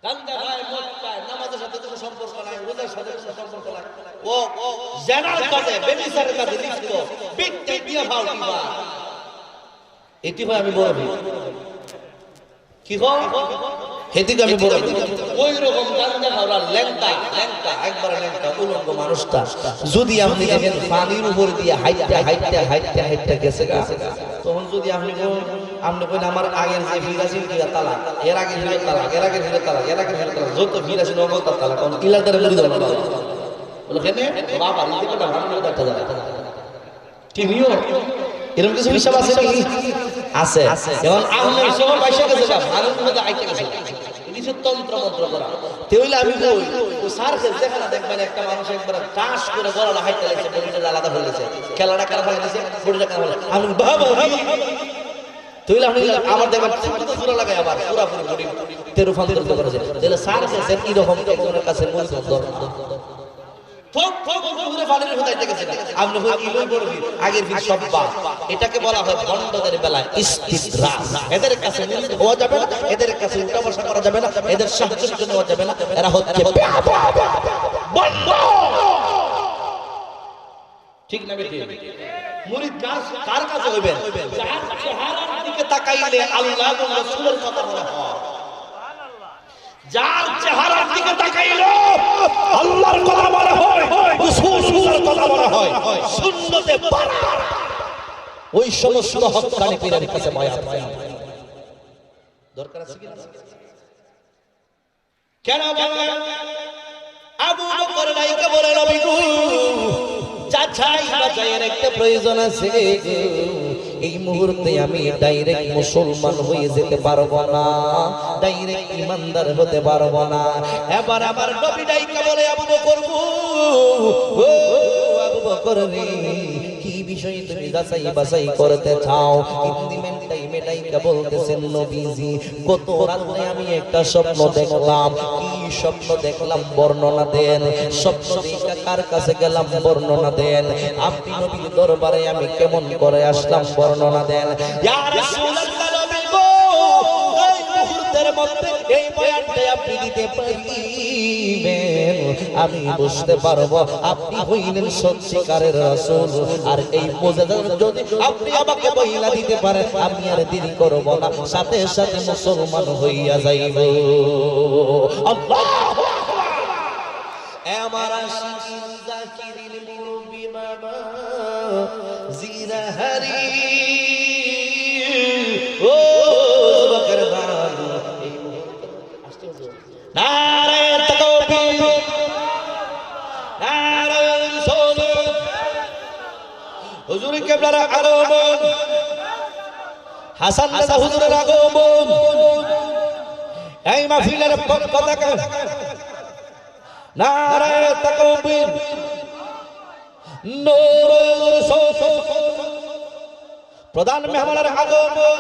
গাঞ্জা খায় মদ খায় নামাজের সাথে কোনো সম্পর্ক নাই রোজার সাথে কোনো সম্পর্ক নাই ও জেনার কাজে বেবিচারের কাজে লিপ্ত বিট্টে দিয়া ভাও দিবা এটি হয় আমি বড় ভাই কি হয় হেদিকে আমি বড় ওই রকম গাঞ্জা খাওয়া ল্যাংটা একবারে ল্যাংটা উলঙ্গ মানুষটা যদি আপনি দেখেন পানির উপর দিয়ে হাইটটা গেছে তখন যদি আপনি কইন আমার আগের যে ভিড় আছে ভিড়া তালাক এর আগে ভিড়া তালাক এর আগে ভিড়া তালাক এর আগে ভিড়া তালাক যত ভিড় আছে নগদ তালাক তখন ইলাদারে মুড়ি দেওয়া না বলে কেন বাবা নিজে কোটা ভালো দেখা যায় ঠিক নিও এরকম কিছু হিসাব আছে নাকি আছে এখন আপনি সব পয়সা গেছে ভারতের মধ্যে আইতে গেছে কিছু তন্ত্র মন্ত্র করা তেইলে আমি কই ও স্যার দেখেন না দেখবেন একটা মানুষ একবার টাস করে গলা হাইতে লাগছে বডিটা আলাদা হয়ে গেছে খেলাটা কারা হয়ে গেছে বডিটা কারা হলো আমি বাবা তেইলে আপনি আবার দেখবেন তো জোড়া লাগায় আবার পুরো বডি তেরো ফান্তরিত করেছে তাহলে স্যার কি রকম একজনের কাছে মন দরকার এটাকে বলা হয় বন্ডদের বেলায় ইস্তিদরাজ। এদের কাছে হওয়া যাবে না, এদের কাছে উঠা বসা করা যাবে না, এদের সাহায্য নেওয়া যাবে না, এরা হচ্ছে বন্ড। ঠিক না বেটি? মুরিদ কার কাছে হইবেন? যার চেহারার দিকে তাকাইলে আল্লাহ এবং রাসূলের কথা মনে হয়, যার চেহারার দিকে তাকাইলো আল্লাহর কথা মনে হয়, রাসূলের কথা মনে হয়, সুন্নতে পারা ওই সমস্ত হক্কানি পীরের কাছে বায়াত দরকার আছে কি না? কেন বলে আবু বকর নাইকে বলে নবী গো বাছাইয়ের একটা প্রয়োজন আছে। এই মুহূর্তে আমি ডাইরেক্ট মুসলমান হয়ে যেতে পারবো না, ডাইরেক্ট ইমানদার হতে পারবো না। এবার আমার নবী ডাইকা বলে, আবু বকর গো, ও আবু বকর রে, কি বিষয় তুমি যাচাই বাছাই করতে চাও? ইন্দিমেন টাইমে ডাইকা বলতেছেন, নবীজি গত রাতে আমি একটা স্বপ্ন দেখলাম। কি স্বপ্ন দেখলাম বর্ণনা দেন। স্বপ্ন দেখা কার কাছে গেলাম বর্ণনা দেন। আপনি নবীর দরবারে আমি কেমন করে আসলাম বর্ণনা দেন। ইয়া রাসূলুল্লাহ, নবী গো, এই মুহূর্তের মধ্যে এই বয়ানটা আপনি দিতে পারবেন, আমি বুঝতে পারবো আপনি হইলেন সত্যিকারের রাসূল। আর এই মুজিজা যদি আপনি আমাকে বইলা দিতে পারেন, আমি আর দেরি করব না, সাথে সাথে মুসলমান হইয়া যাইব। আল্লাহু আকবার। আমার আশিক জাকিরিল মুরব্বি বাবা জিরাহারি, ও যুবকের দান, এই মুহূর্তে আসতে হবে। নারে তাকবীর, নারে রিসালাত, হুজুর কিবলার আগমন, হাসান রাজা হুজুরের আগমন, এই মাহফিলের পতাকা। নারে তাকবীর, নূরে রিসালাত, প্রধান মেহমানের আগমন।